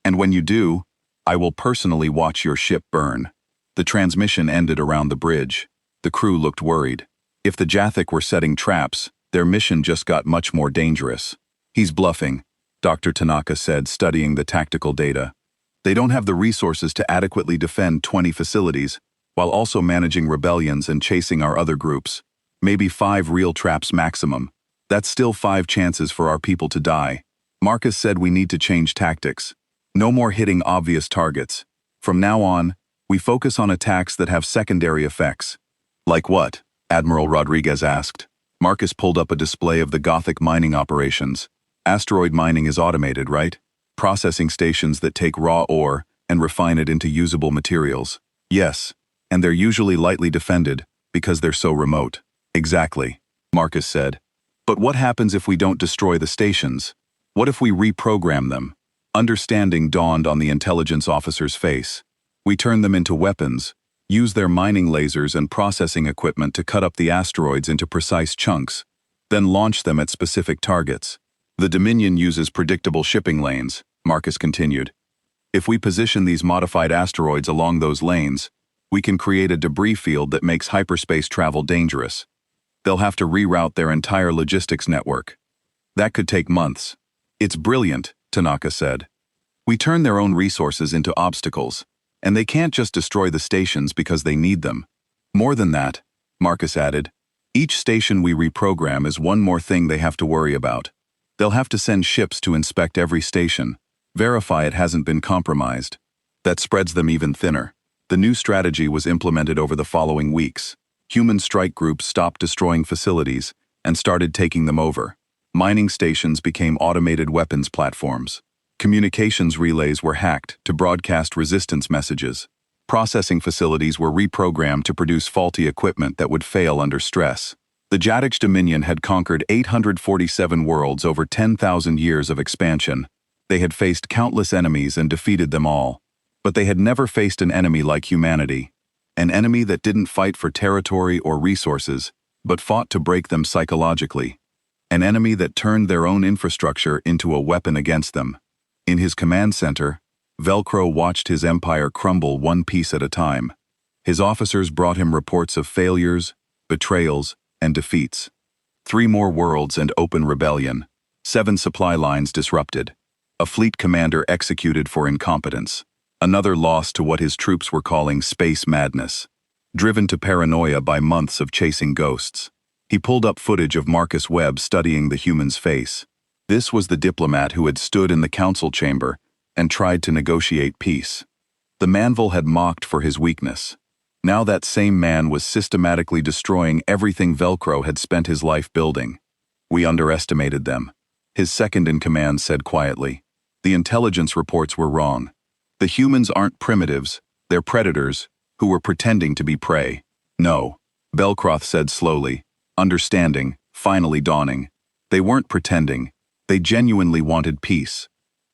And when you do, I will personally watch your ship burn. The transmission ended around the bridge. The crew looked worried. If the Jathic were setting traps, their mission just got much more dangerous. He's bluffing, Dr. Tanaka said, studying the tactical data. They don't have the resources to adequately defend 20 facilities, while also managing rebellions and chasing our other groups. Maybe 5 real traps maximum. That's still 5 chances for our people to die. Marcus said we need to change tactics. No more hitting obvious targets. From now on, we focus on attacks that have secondary effects. Like what? Admiral Rodriguez asked. Marcus pulled up a display of the Gothic mining operations. Asteroid mining is automated, right? Processing stations that take raw ore and refine it into usable materials. Yes, and they're usually lightly defended because they're so remote. Exactly, Marcus said. But what happens if we don't destroy the stations? What if we reprogram them? Understanding dawned on the intelligence officer's face. We turn them into weapons, use their mining lasers and processing equipment to cut up the asteroids into precise chunks, then launch them at specific targets. The Dominion uses predictable shipping lanes, Marcus continued. If we position these modified asteroids along those lanes, we can create a debris field that makes hyperspace travel dangerous. They'll have to reroute their entire logistics network. That could take months. It's brilliant, Tanaka said. We turn their own resources into obstacles, and they can't just destroy the stations because they need them. More than that, Marcus added, each station we reprogram is one more thing they have to worry about. They'll have to send ships to inspect every station, verify it hasn't been compromised. That spreads them even thinner. The new strategy was implemented over the following weeks. Human strike groups stopped destroying facilities and started taking them over. Mining stations became automated weapons platforms. Communications relays were hacked to broadcast resistance messages. Processing facilities were reprogrammed to produce faulty equipment that would fail under stress. The Jadix Dominion had conquered 847 worlds over 10,000 years of expansion. They had faced countless enemies and defeated them all. But they had never faced an enemy like humanity. An enemy that didn't fight for territory or resources, but fought to break them psychologically. An enemy that turned their own infrastructure into a weapon against them. In his command center, Velcro watched his empire crumble one piece at a time. His officers brought him reports of failures, betrayals, and defeats. 3 more worlds and open rebellion. 7 supply lines disrupted. A fleet commander executed for incompetence. Another loss to what his troops were calling space madness. Driven to paranoia by months of chasing ghosts. He pulled up footage of Marcus Webb studying the human's face. This was the diplomat who had stood in the council chamber and tried to negotiate peace. The Manville had mocked for his weakness. Now that same man was systematically destroying everything Velcro had spent his life building. We underestimated them. His second-in-command said quietly. The intelligence reports were wrong. The humans aren't primitives, they're predators, who were pretending to be prey. No, Belcroft said slowly, understanding, finally dawning. They weren't pretending. They genuinely wanted peace.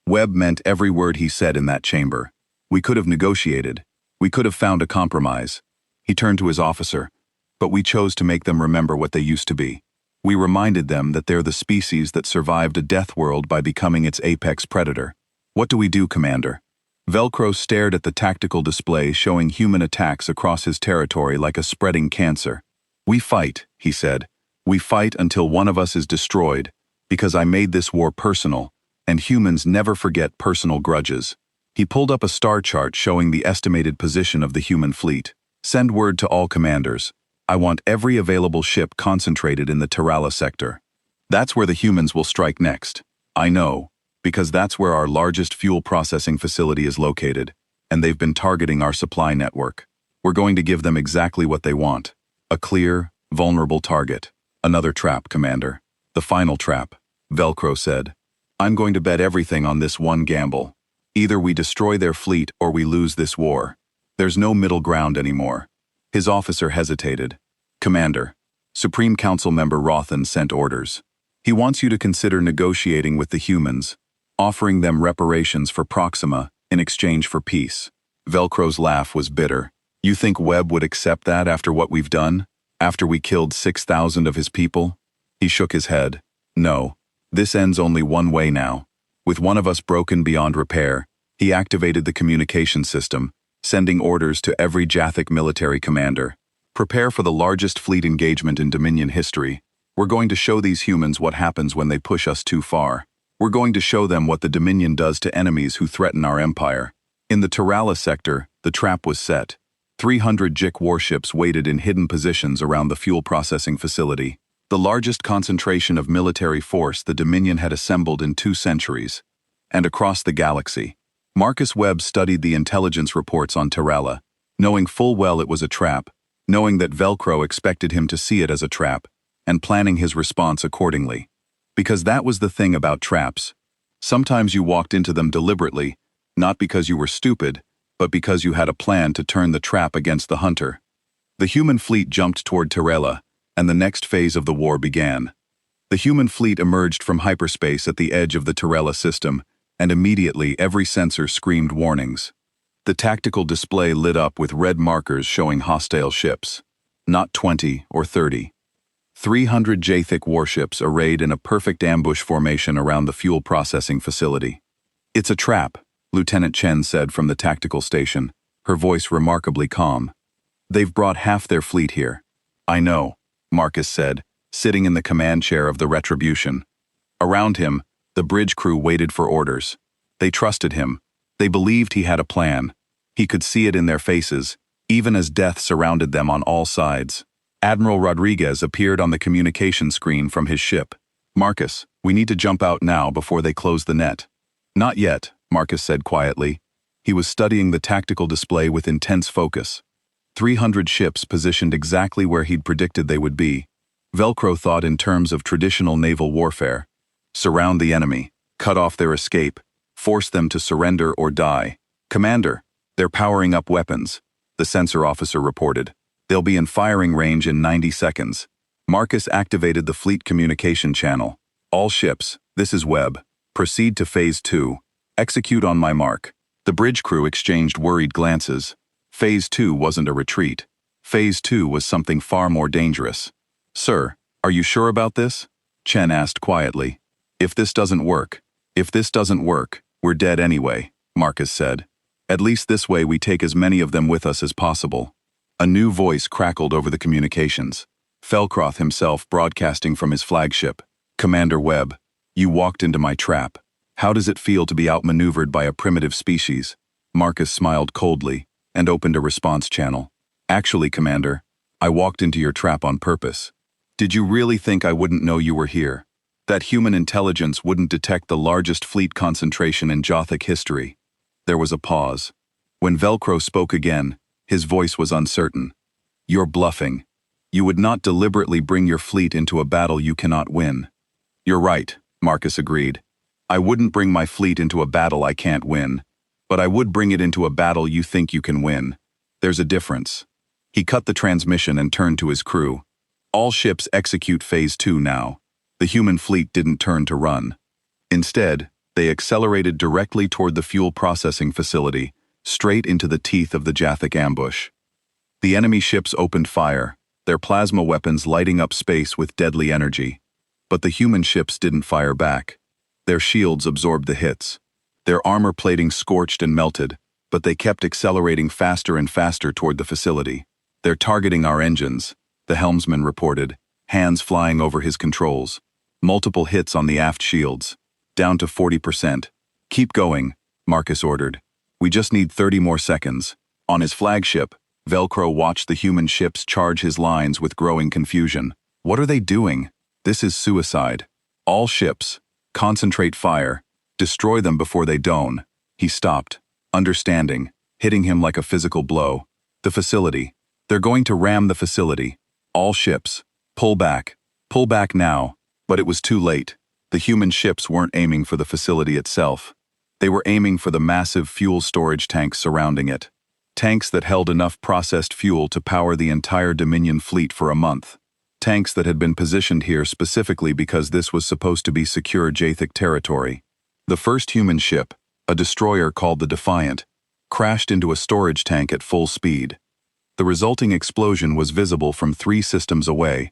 Webb meant every word he said in that chamber. We could have negotiated. We could have found a compromise. He turned to his officer. But we chose to make them remember what they used to be. We reminded them that they're the species that survived a death world by becoming its apex predator. What do we do, Commander? Velcro stared at the tactical display showing human attacks across his territory like a spreading cancer. We fight, he said. We fight until one of us is destroyed, because I made this war personal, and humans never forget personal grudges. He pulled up a star chart showing the estimated position of the human fleet. Send word to all commanders. I want every available ship concentrated in the Terrala sector. That's where the humans will strike next. I know, because that's where our largest fuel processing facility is located, and they've been targeting our supply network. We're going to give them exactly what they want. A clear, vulnerable target. Another trap, Commander. The final trap, Velcro said. I'm going to bet everything on this one gamble. Either we destroy their fleet or we lose this war. There's no middle ground anymore. His officer hesitated. Commander, Supreme Council Member Rothan sent orders. He wants you to consider negotiating with the humans, offering them reparations for Proxima in exchange for peace. Velcro's laugh was bitter. You think Webb would accept that after what we've done? After we killed 6,000 of his people? He shook his head. No, this ends only one way now. With one of us broken beyond repair, he activated the communication system, sending orders to every Jathic military commander. Prepare for the largest fleet engagement in Dominion history. We're going to show these humans what happens when they push us too far. We're going to show them what the Dominion does to enemies who threaten our empire. In the Terrala sector, the trap was set. 300 JIC warships waited in hidden positions around the fuel processing facility. The largest concentration of military force the Dominion had assembled in 2 centuries. And across the galaxy, Marcus Webb studied the intelligence reports on Terrala, knowing full well it was a trap, knowing that Velcro expected him to see it as a trap, and planning his response accordingly. Because that was the thing about traps. Sometimes you walked into them deliberately, not because you were stupid, but because you had a plan to turn the trap against the hunter. The human fleet jumped toward Terrala, and the next phase of the war began. The human fleet emerged from hyperspace at the edge of the Terrala system, and immediately every sensor screamed warnings. The tactical display lit up with red markers showing hostile ships. Not 20 or 30. 300 Jathic warships arrayed in a perfect ambush formation around the fuel processing facility. It's a trap, Lieutenant Chen said from the tactical station, her voice remarkably calm. They've brought half their fleet here. I know, Marcus said, sitting in the command chair of the Retribution. Around him, the bridge crew waited for orders. They trusted him. They believed he had a plan. He could see it in their faces, even as death surrounded them on all sides. Admiral Rodriguez appeared on the communication screen from his ship. Marcus, we need to jump out now before they close the net. Not yet, Marcus said quietly. He was studying the tactical display with intense focus. 300 ships positioned exactly where he'd predicted they would be. Velcro thought in terms of traditional naval warfare. Surround the enemy, cut off their escape, force them to surrender or die. Commander, they're powering up weapons, the sensor officer reported. They'll be in firing range in 90 seconds. Marcus activated the fleet communication channel. All ships, this is Webb. Proceed to Phase 2. Execute on my mark. The bridge crew exchanged worried glances. Phase 2 wasn't a retreat. Phase 2 was something far more dangerous. Sir, are you sure about this? Chen asked quietly. If this doesn't work, we're dead anyway, Marcus said. At least this way we take as many of them with us as possible. A new voice crackled over the communications. Felcroth himself broadcasting from his flagship. Commander Webb, you walked into my trap. How does it feel to be outmaneuvered by a primitive species? Marcus smiled coldly and opened a response channel. Actually, Commander, I walked into your trap on purpose. Did you really think I wouldn't know you were here? That human intelligence wouldn't detect the largest fleet concentration in Jothic history? There was a pause. When Velcro spoke again, his voice was uncertain. You're bluffing. You would not deliberately bring your fleet into a battle you cannot win. You're right, Marcus agreed. I wouldn't bring my fleet into a battle I can't win, but I would bring it into a battle you think you can win. There's a difference. He cut the transmission and turned to his crew. All ships execute Phase 2 now. The human fleet didn't turn to run. Instead, they accelerated directly toward the fuel processing facility, straight into the teeth of the Jathic ambush. The enemy ships opened fire, their plasma weapons lighting up space with deadly energy. But the human ships didn't fire back. Their shields absorbed the hits. Their armor plating scorched and melted, but they kept accelerating faster and faster toward the facility. They're targeting our engines, the helmsman reported, hands flying over his controls. Multiple hits on the aft shields. Down to 40%. Keep going, Marcus ordered. We just need 30 more seconds. On his flagship, Velcro watched the human ships charge his lines with growing confusion. What are they doing? This is suicide. All ships, concentrate fire. Destroy them before they don't. He stopped, understanding, hitting him like a physical blow. The facility. They're going to ram the facility. All ships, pull back. Pull back now. But it was too late. The human ships weren't aiming for the facility itself. They were aiming for the massive fuel storage tanks surrounding it. Tanks that held enough processed fuel to power the entire Dominion fleet for a month. Tanks that had been positioned here specifically because this was supposed to be secure Jathic territory. The first human ship, a destroyer called the Defiant, crashed into a storage tank at full speed. The resulting explosion was visible from 3 systems away.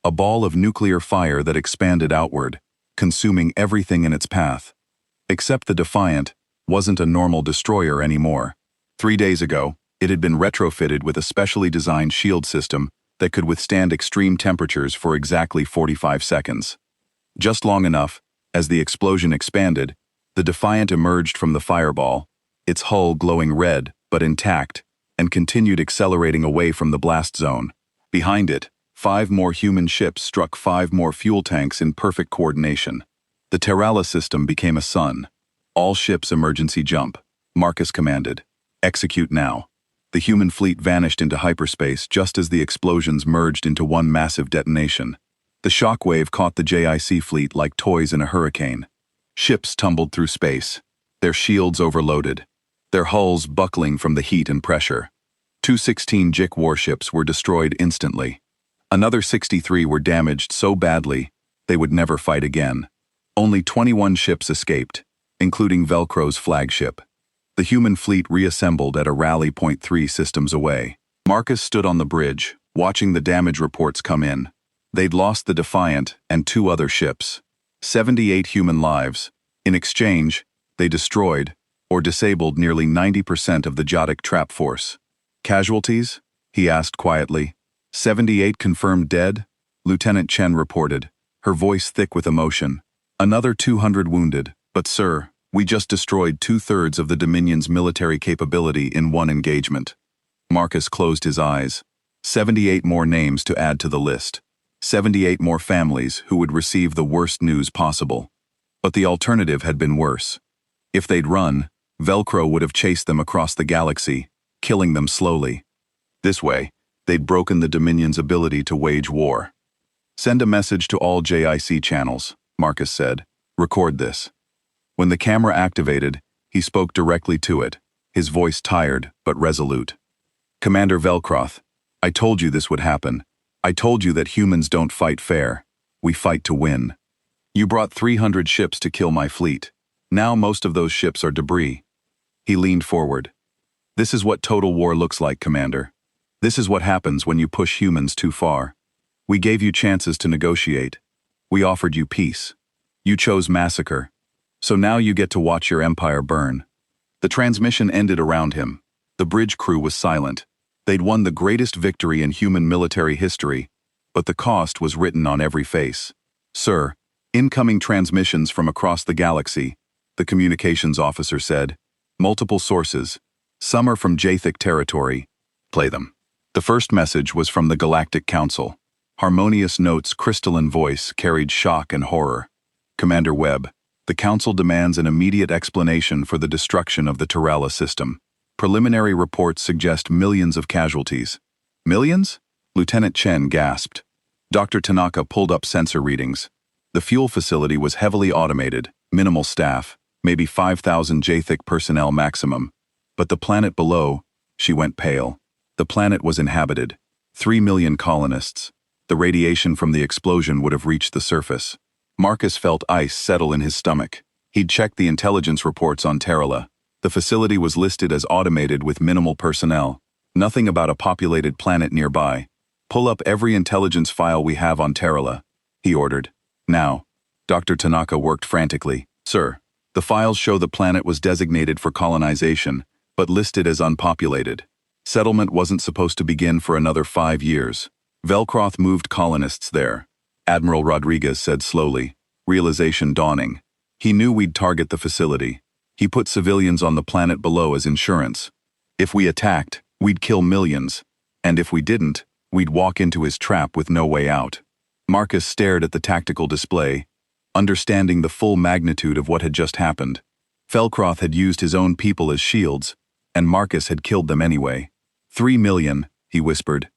A ball of nuclear fire that expanded outward, consuming everything in its path. Except the Defiant wasn't a normal destroyer anymore. 3 days ago, it had been retrofitted with a specially designed shield system that could withstand extreme temperatures for exactly 45 seconds. Just long enough, as the explosion expanded, the Defiant emerged from the fireball, its hull glowing red but intact, and continued accelerating away from the blast zone. Behind it, 5 more human ships struck 5 more fuel tanks in perfect coordination. The Terrala system became a sun. All ships emergency jump, Marcus commanded. Execute now. The human fleet vanished into hyperspace just as the explosions merged into one massive detonation. The shockwave caught the JIC fleet like toys in a hurricane. Ships tumbled through space, their shields overloaded, their hulls buckling from the heat and pressure. 216 JIC warships were destroyed instantly. Another 63 were damaged so badly they would never fight again. Only 21 ships escaped, including Velcro's flagship. The human fleet reassembled at a rally point 3 systems away. Marcus stood on the bridge, watching the damage reports come in. They'd lost the Defiant and 2 other ships. 78 human lives. In exchange, they destroyed, or disabled nearly 90% of the Jodic trap force. Casualties? He asked quietly. 78 confirmed dead, Lieutenant Chen reported, her voice thick with emotion. Another 200 wounded, but sir, we just destroyed 2/3 of the Dominion's military capability in one engagement. Marcus closed his eyes. 78 more names to add to the list. 78 more families who would receive the worst news possible. But the alternative had been worse. If they'd run, Velcro would have chased them across the galaxy, killing them slowly. This way, they'd broken the Dominion's ability to wage war. Send a message to all JIC channels, Marcus said. Record this. When the camera activated, he spoke directly to it, his voice tired but resolute. Commander Velcroth, I told you this would happen. I told you that humans don't fight fair. We fight to win. You brought 300 ships to kill my fleet. Now most of those ships are debris. He leaned forward. This is what total war looks like, Commander. This is what happens when you push humans too far. We gave you chances to negotiate. We offered you peace. You chose massacre. So now you get to watch your empire burn. The transmission ended around him. The bridge crew was silent. They'd won the greatest victory in human military history, but the cost was written on every face. Sir, incoming transmissions from across the galaxy, the communications officer said. Multiple sources. Some are from Jathic territory. Play them. The first message was from the Galactic Council. Harmonious notes, crystalline voice carried shock and horror. Commander Webb, the Council demands an immediate explanation for the destruction of the Terrella system. Preliminary reports suggest millions of casualties. Millions? Lieutenant Chen gasped. Dr. Tanaka pulled up sensor readings. The fuel facility was heavily automated, minimal staff, maybe 5,000 Jathic personnel maximum. But the planet below, she went pale. The planet was inhabited. 3 million colonists. The radiation from the explosion would have reached the surface. Marcus felt ice settle in his stomach. He'd checked the intelligence reports on Terrella. The facility was listed as automated with minimal personnel. Nothing about a populated planet nearby. Pull up every intelligence file we have on Terrella, he ordered. Now. Dr. Tanaka worked frantically. Sir, the files show the planet was designated for colonization, but listed as unpopulated. Settlement wasn't supposed to begin for another 5 years. Velcroth moved colonists there. Admiral Rodriguez said slowly, realization dawning. He knew we'd target the facility. He put civilians on the planet below as insurance. If we attacked, we'd kill millions. And if we didn't, we'd walk into his trap with no way out. Marcus stared at the tactical display, understanding the full magnitude of what had just happened. Velcroth had used his own people as shields, and Marcus had killed them anyway. 3 million, he whispered.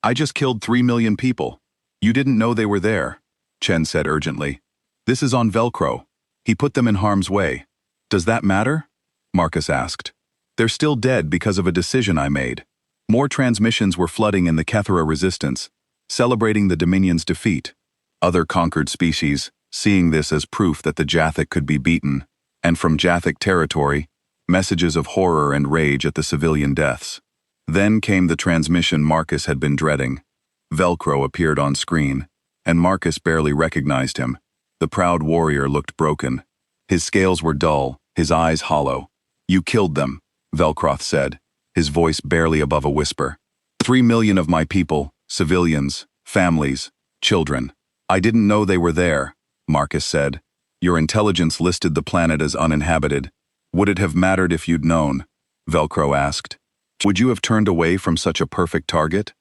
I just killed 3 million people. You didn't know they were there, Chen said urgently. This is on Velcro. He put them in harm's way. Does that matter? Marcus asked. They're still dead because of a decision I made. More transmissions were flooding in the Kethera resistance, celebrating the Dominion's defeat. Other conquered species, seeing this as proof that the Jathic could be beaten, and from Jathic territory, messages of horror and rage at the civilian deaths. Then came the transmission Marcus had been dreading. Velcro appeared on screen, and Marcus barely recognized him. The proud warrior looked broken. His scales were dull, his eyes hollow. You killed them, Velcroth said, his voice barely above a whisper. 3 million of my people, civilians, families, children. I didn't know they were there, Marcus said. Your intelligence listed the planet as uninhabited. Would it have mattered if you'd known? Velcro asked. Would you have turned away from such a perfect target?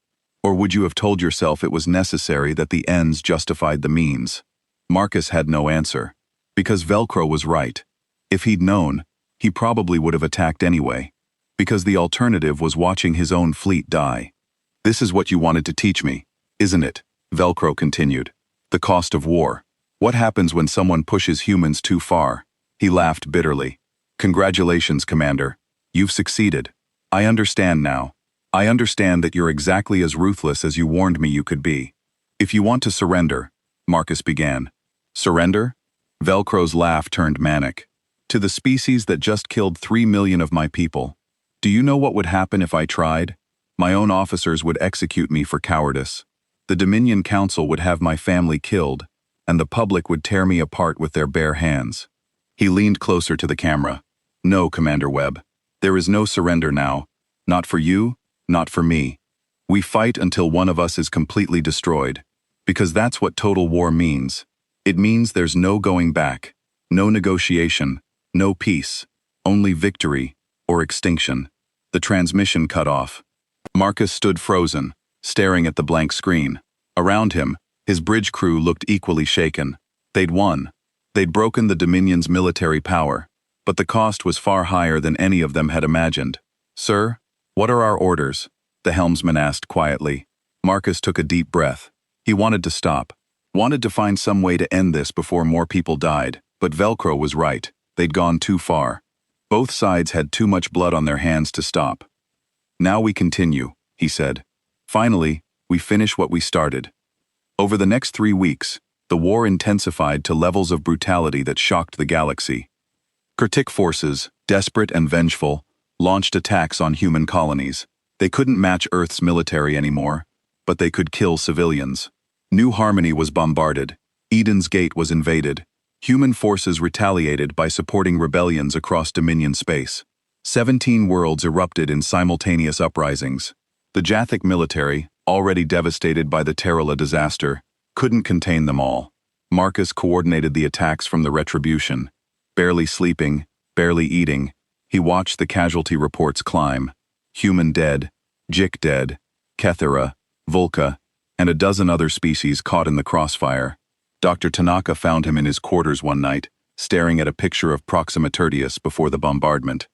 Or would you have told yourself it was necessary that the ends justified the means? Marcus had no answer. Because Velcro was right. If he'd known, he probably would have attacked anyway. Because the alternative was watching his own fleet die. This is what you wanted to teach me, isn't it? Velcro continued. The cost of war. What happens when someone pushes humans too far? He laughed bitterly. Congratulations, Commander. You've succeeded. I understand now. I understand that you're exactly as ruthless as you warned me you could be. If you want to surrender, Marcus began. Surrender? Velcro's laugh turned manic. To the species that just killed 3 million of my people. Do you know what would happen if I tried? My own officers would execute me for cowardice. The Dominion Council would have my family killed, and the public would tear me apart with their bare hands. He leaned closer to the camera. No, Commander Webb. There is no surrender now. Not for you, not for me. We fight until one of us is completely destroyed. Because that's what total war means. It means there's no going back, no negotiation, no peace, only victory or extinction. The transmission cut off. Marcus stood frozen, staring at the blank screen. Around him, his bridge crew looked equally shaken. They'd won. They'd broken the Dominion's military power, but the cost was far higher than any of them had imagined. "Sir, what are our orders?" the helmsman asked quietly. Marcus took a deep breath. He wanted to stop, wanted to find some way to end this before more people died, but Velcro was right. They'd gone too far. Both sides had too much blood on their hands to stop. "Now we continue," he said. "Finally, we finish what we started." Over the next 3 weeks, the war intensified to levels of brutality that shocked the galaxy. Kritik forces, desperate and vengeful, launched attacks on human colonies. They couldn't match Earth's military anymore, but they could kill civilians. New Harmony was bombarded. Eden's Gate was invaded. Human forces retaliated by supporting rebellions across Dominion space. 17 worlds erupted in simultaneous uprisings. The Jathic military, already devastated by the Terrala disaster, couldn't contain them all. Marcus coordinated the attacks from the Retribution. Barely sleeping, barely eating, he watched the casualty reports climb. Human dead, Jik dead, Kethera, Vulca, and a dozen other species caught in the crossfire. Dr. Tanaka found him in his quarters one night, staring at a picture of Proxima Tertius before the bombardment.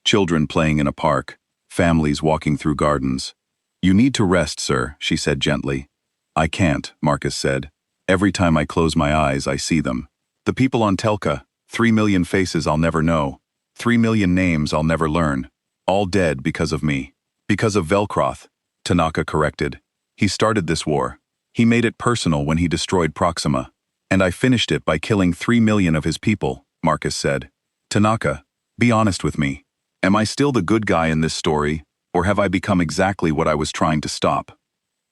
Children playing in a park, families walking through gardens. "You need to rest, sir," she said gently. "I can't," Marcus said. "Every time I close my eyes, I see them. The people on Telka, 3 million faces I'll never know, 3 million names I'll never learn, all dead because of me. Because of Velcroth," Tanaka corrected. "He started this war. He made it personal when he destroyed Proxima. And I finished it by killing 3 million of his people," Marcus said. "Tanaka, be honest with me. Am I still the good guy in this story, or have I become exactly what I was trying to stop?"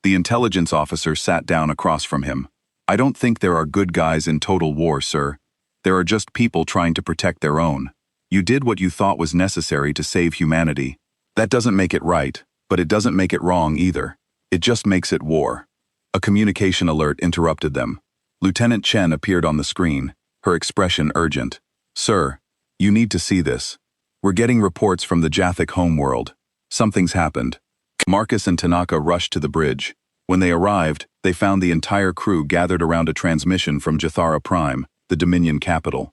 The intelligence officer sat down across from him. "I don't think there are good guys in total war, sir. There are just people trying to protect their own. You did what you thought was necessary to save humanity. That doesn't make it right, but it doesn't make it wrong either. It just makes it war." A communication alert interrupted them. Lieutenant Chen appeared on the screen, her expression urgent. "Sir, you need to see this. We're getting reports from the Jathic homeworld. Something's happened." Marcus and Tanaka rushed to the bridge. When they arrived, they found the entire crew gathered around a transmission from Jathara Prime, the Dominion capital.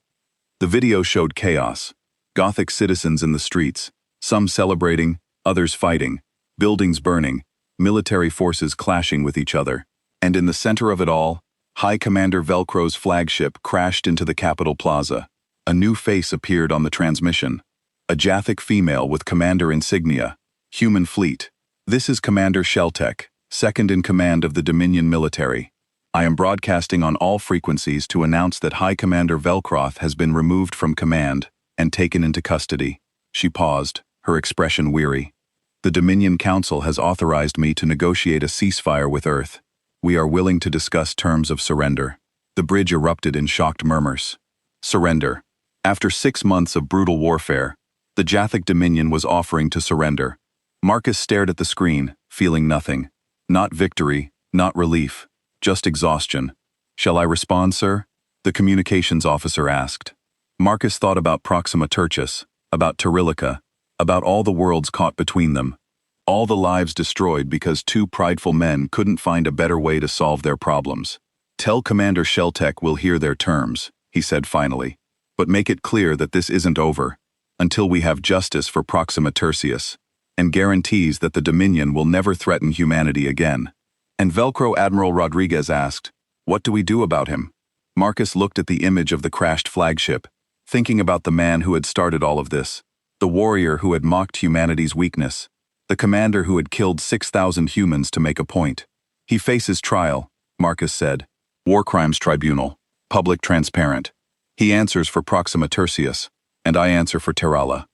The video showed chaos. Gothic citizens in the streets, some celebrating, others fighting, buildings burning, military forces clashing with each other. And in the center of it all, High Commander Velcro's flagship crashed into the Capitol Plaza. A new face appeared on the transmission. A Jathic female with commander insignia. Human fleet. "This is Commander Sheltek, second in command of the Dominion military. I am broadcasting on all frequencies to announce that High Commander Velcroth has been removed from command and taken into custody." She paused, her expression weary. "The Dominion Council has authorized me to negotiate a ceasefire with Earth. We are willing to discuss terms of surrender." The bridge erupted in shocked murmurs. Surrender. After 6 months of brutal warfare, the Jathic Dominion was offering to surrender. Marcus stared at the screen, feeling nothing. Not victory, not relief, just exhaustion. "Shall I respond, sir?" the communications officer asked. Marcus thought about Proxima Tertius, about Terilica, about all the worlds caught between them. All the lives destroyed because 2 prideful men couldn't find a better way to solve their problems. "Tell Commander Sheltek we'll hear their terms," he said finally. "But make it clear that this isn't over, until we have justice for Proxima Tertius, and guarantees that the Dominion will never threaten humanity again." And Velcro Admiral Rodriguez asked, "What do we do about him?" Marcus looked at the image of the crashed flagship, thinking about the man who had started all of this, the warrior who had mocked humanity's weakness, the commander who had killed 6,000 humans to make a point. "He faces trial," Marcus said. "War Crimes Tribunal. Public transparent. He answers for Proxima Tertius, and I answer for Terrala."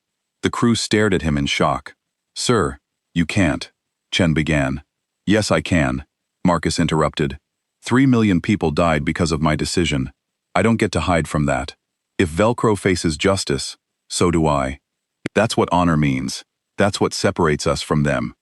The crew stared at him in shock. "Sir, you can't," Chen began. "Yes, I can," Marcus interrupted. 3 million people died because of my decision. I don't get to hide from that. If Velcro faces justice, So do I. That's what honor means. That's what separates us from them.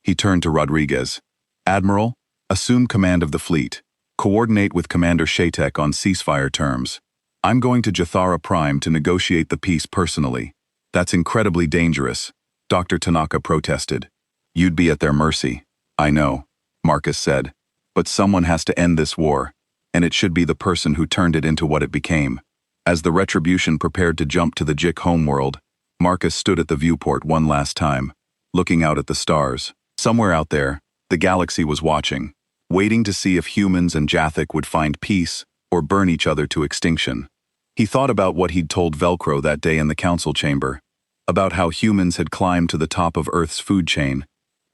He turned to Rodriguez. Admiral, assume command of the fleet. Coordinate with Commander Shatek on ceasefire terms. I'm going to Jathara Prime to negotiate the peace personally. That's incredibly dangerous, Dr. Tanaka protested. You'd be at their mercy. I know, Marcus said. But someone has to end this war, and it should be the person who turned it into what it became. As the Retribution prepared to jump to the Jik homeworld, Marcus stood at the viewport one last time, looking out at the stars. Somewhere out there, the galaxy was watching, waiting to see if humans and Jathik would find peace or burn each other to extinction. He thought about what he'd told Velcro that day in the council chamber, about how humans had climbed to the top of Earth's food chain,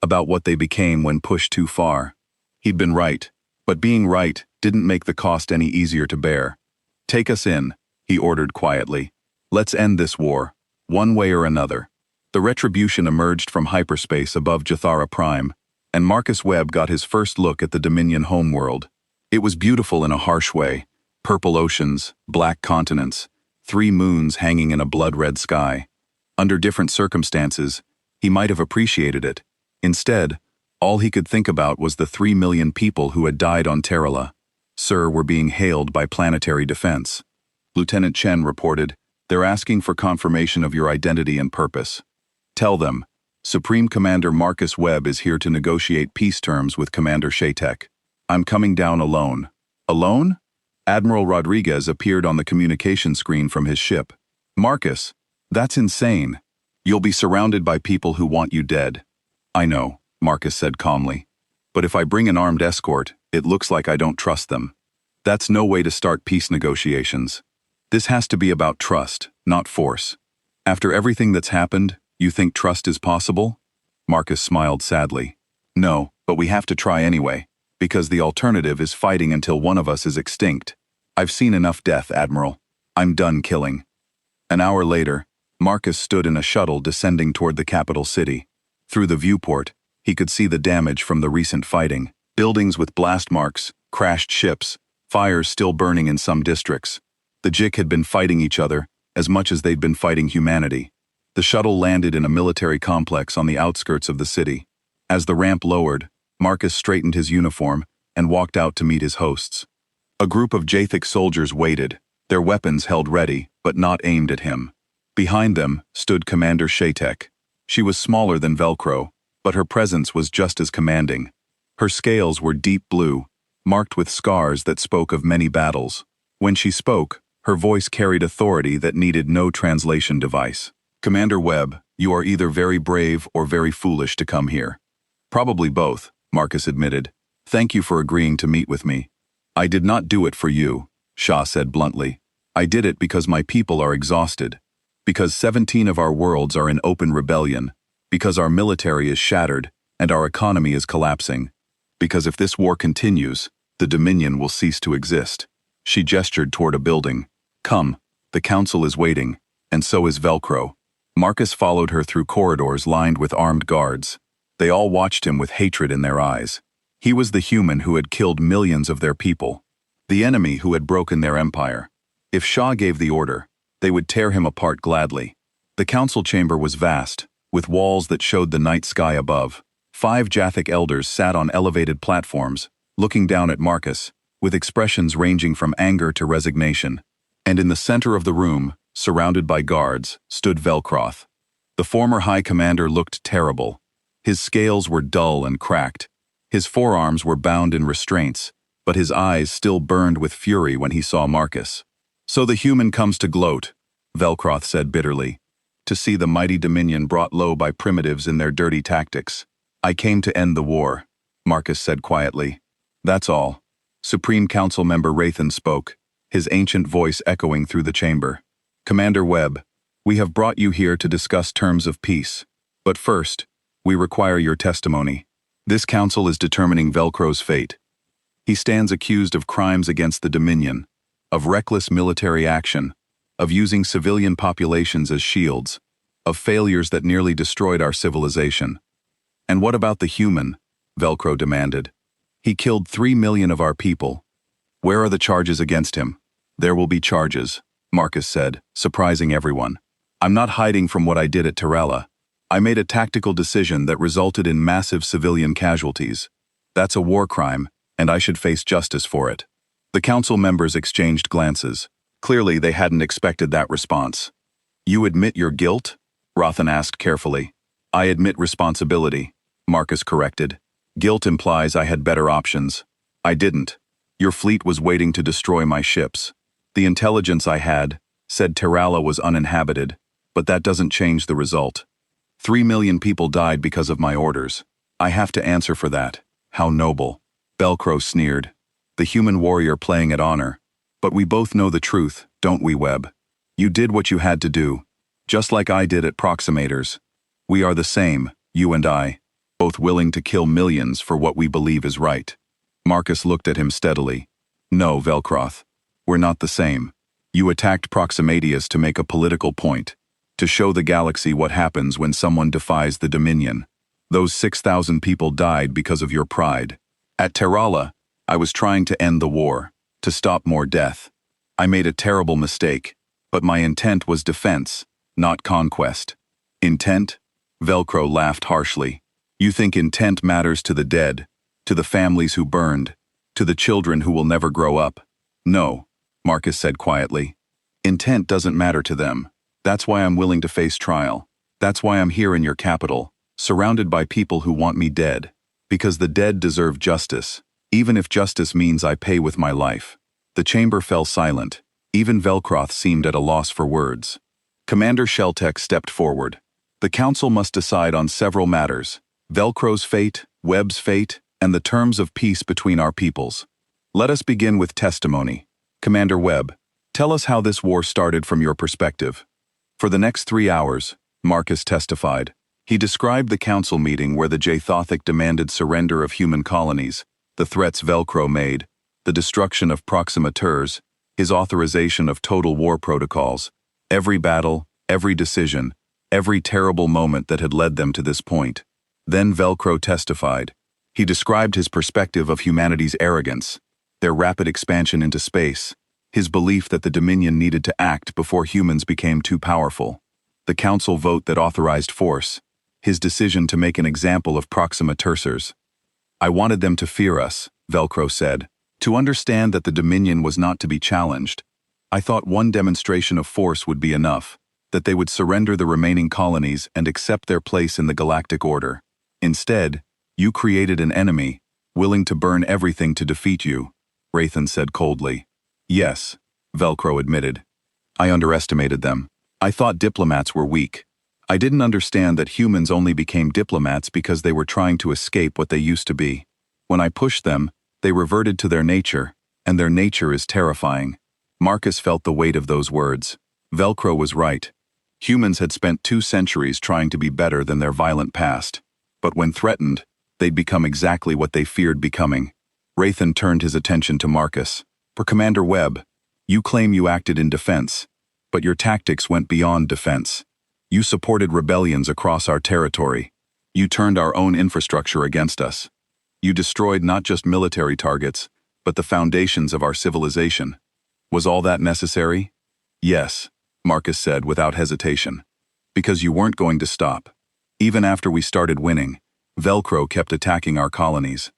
about what they became when pushed too far. He'd been right, but being right didn't make the cost any easier to bear. Take us in, he ordered quietly. Let's end this war, one way or another. The Retribution emerged from hyperspace above Jathara Prime, and Marcus Webb got his first look at the Dominion homeworld. It was beautiful in a harsh way. Purple oceans, black continents, 3 moons hanging in a blood-red sky. Under different circumstances, he might have appreciated it. Instead, all he could think about was the 3 million people who had died on Terrala. Sir, were being hailed by planetary defense. Lieutenant Chen reported, "They're asking for confirmation of your identity and purpose. Tell them, Supreme Commander Marcus Webb is here to negotiate peace terms with Commander Shatek. I'm coming down alone." Alone? Admiral Rodriguez appeared on the communication screen from his ship. Marcus, that's insane. You'll be surrounded by people who want you dead. I know, Marcus said calmly. But if I bring an armed escort, it looks like I don't trust them. That's no way to start peace negotiations. This has to be about trust, not force. After everything that's happened, you think trust is possible? Marcus smiled sadly. No, but we have to try anyway, because the alternative is fighting until one of us is extinct. I've seen enough death, Admiral. I'm done killing. An hour later, Marcus stood in a shuttle descending toward the capital city. Through the viewport, he could see the damage from the recent fighting. Buildings with blast marks, crashed ships, fires still burning in some districts. The Jik had been fighting each other as much as they'd been fighting humanity. The shuttle landed in a military complex on the outskirts of the city. As the ramp lowered, Marcus straightened his uniform and walked out to meet his hosts. A group of Jathik soldiers waited, their weapons held ready, but not aimed at him. Behind them stood Commander Shatek. She was smaller than Velcro, but her presence was just as commanding. Her scales were deep blue, marked with scars that spoke of many battles. When she spoke, her voice carried authority that needed no translation device. Commander Webb, you are either very brave or very foolish to come here. Probably both, Marcus admitted. Thank you for agreeing to meet with me. I did not do it for you, Shah said bluntly. I did it because my people are exhausted. Because 17 of our worlds are in open rebellion. Because our military is shattered and our economy is collapsing. Because if this war continues, the Dominion will cease to exist. She gestured toward a building. Come, the council is waiting, and so is Velcro. Marcus followed her through corridors lined with armed guards. They all watched him with hatred in their eyes. He was the human who had killed millions of their people, the enemy who had broken their empire. If Shah gave the order, they would tear him apart gladly. The council chamber was vast, with walls that showed the night sky above. 5 Jathik elders sat on elevated platforms, looking down at Marcus, with expressions ranging from anger to resignation. And in the center of the room, surrounded by guards, stood Velcroth. The former High Commander looked terrible. His scales were dull and cracked. His forearms were bound in restraints, but his eyes still burned with fury when he saw Marcus. So the human comes to gloat, Velcroth said bitterly, to see the mighty Dominion brought low by primitives in their dirty tactics. I came to end the war, Marcus said quietly. That's all. Supreme Council Member Rathan spoke, his ancient voice echoing through the chamber. Commander Webb, we have brought you here to discuss terms of peace. But first, we require your testimony. This council is determining Velcro's fate. He stands accused of crimes against the Dominion, of reckless military action, of using civilian populations as shields, of failures that nearly destroyed our civilization. And what about the human? Velcro demanded. He killed 3 million of our people. Where are the charges against him? There will be charges, Marcus said, surprising everyone. I'm not hiding from what I did at Terralla. I made a tactical decision that resulted in massive civilian casualties. That's a war crime, and I should face justice for it. The council members exchanged glances. Clearly, they hadn't expected that response. You admit your guilt? Rothan asked carefully. I admit responsibility, Marcus corrected. Guilt implies I had better options. I didn't. Your fleet was waiting to destroy my ships. The intelligence I had said Terralla was uninhabited, but that doesn't change the result. 3 million people died because of my orders. I have to answer for that. How noble. Velcro sneered. The human warrior playing at honor. But we both know the truth, don't we, Webb? You did what you had to do, just like I did at Proximators. We are the same, you and I, both willing to kill millions for what we believe is right. Marcus looked at him steadily. No, Velcroth. We're not the same. You attacked Proximatius to make a political point, to show the galaxy what happens when someone defies the Dominion. Those 6,000 people died because of your pride. At Terralla, I was trying to end the war, to stop more death. I made a terrible mistake, but my intent was defense, not conquest. Intent? Velcro laughed harshly. You think intent matters to the dead, to the families who burned, to the children who will never grow up? No, Marcus said quietly. Intent doesn't matter to them. That's why I'm willing to face trial. That's why I'm here in your capital, surrounded by people who want me dead. Because the dead deserve justice, even if justice means I pay with my life. The chamber fell silent. Even Velcroth seemed at a loss for words. Commander Sheltek stepped forward. The council must decide on several matters: Velcro's fate, Webb's fate, and the terms of peace between our peoples. Let us begin with testimony. Commander Webb, tell us how this war started from your perspective. For the next 3 hours, Marcus testified. He described the council meeting where the Jathothic demanded surrender of human colonies, the threats Velcro made, the destruction of Proximateurs, his authorization of total war protocols, every battle, every decision, every terrible moment that had led them to this point. Then Velcro testified. He described his perspective of humanity's arrogance, their rapid expansion into space, his belief that the Dominion needed to act before humans became too powerful, the council vote that authorized force, his decision to make an example of Proximateurs. I wanted them to fear us, Velcro said, to understand that the Dominion was not to be challenged. I thought one demonstration of force would be enough, that they would surrender the remaining colonies and accept their place in the galactic order. Instead, you created an enemy, willing to burn everything to defeat you, Raythan said coldly. Yes, Velcro admitted. I underestimated them. I thought diplomats were weak. I didn't understand that humans only became diplomats because they were trying to escape what they used to be. When I pushed them, they reverted to their nature, and their nature is terrifying. Marcus felt the weight of those words. Velcro was right. Humans had spent 2 centuries trying to be better than their violent past. But when threatened, they'd become exactly what they feared becoming. Raythan turned his attention to Marcus. For Commander Webb, you claim you acted in defense, but your tactics went beyond defense. You supported rebellions across our territory. You turned our own infrastructure against us. You destroyed not just military targets, but the foundations of our civilization. Was all that necessary? Yes, Marcus said without hesitation. Because you weren't going to stop. Even after we started winning, Velcro kept attacking our colonies.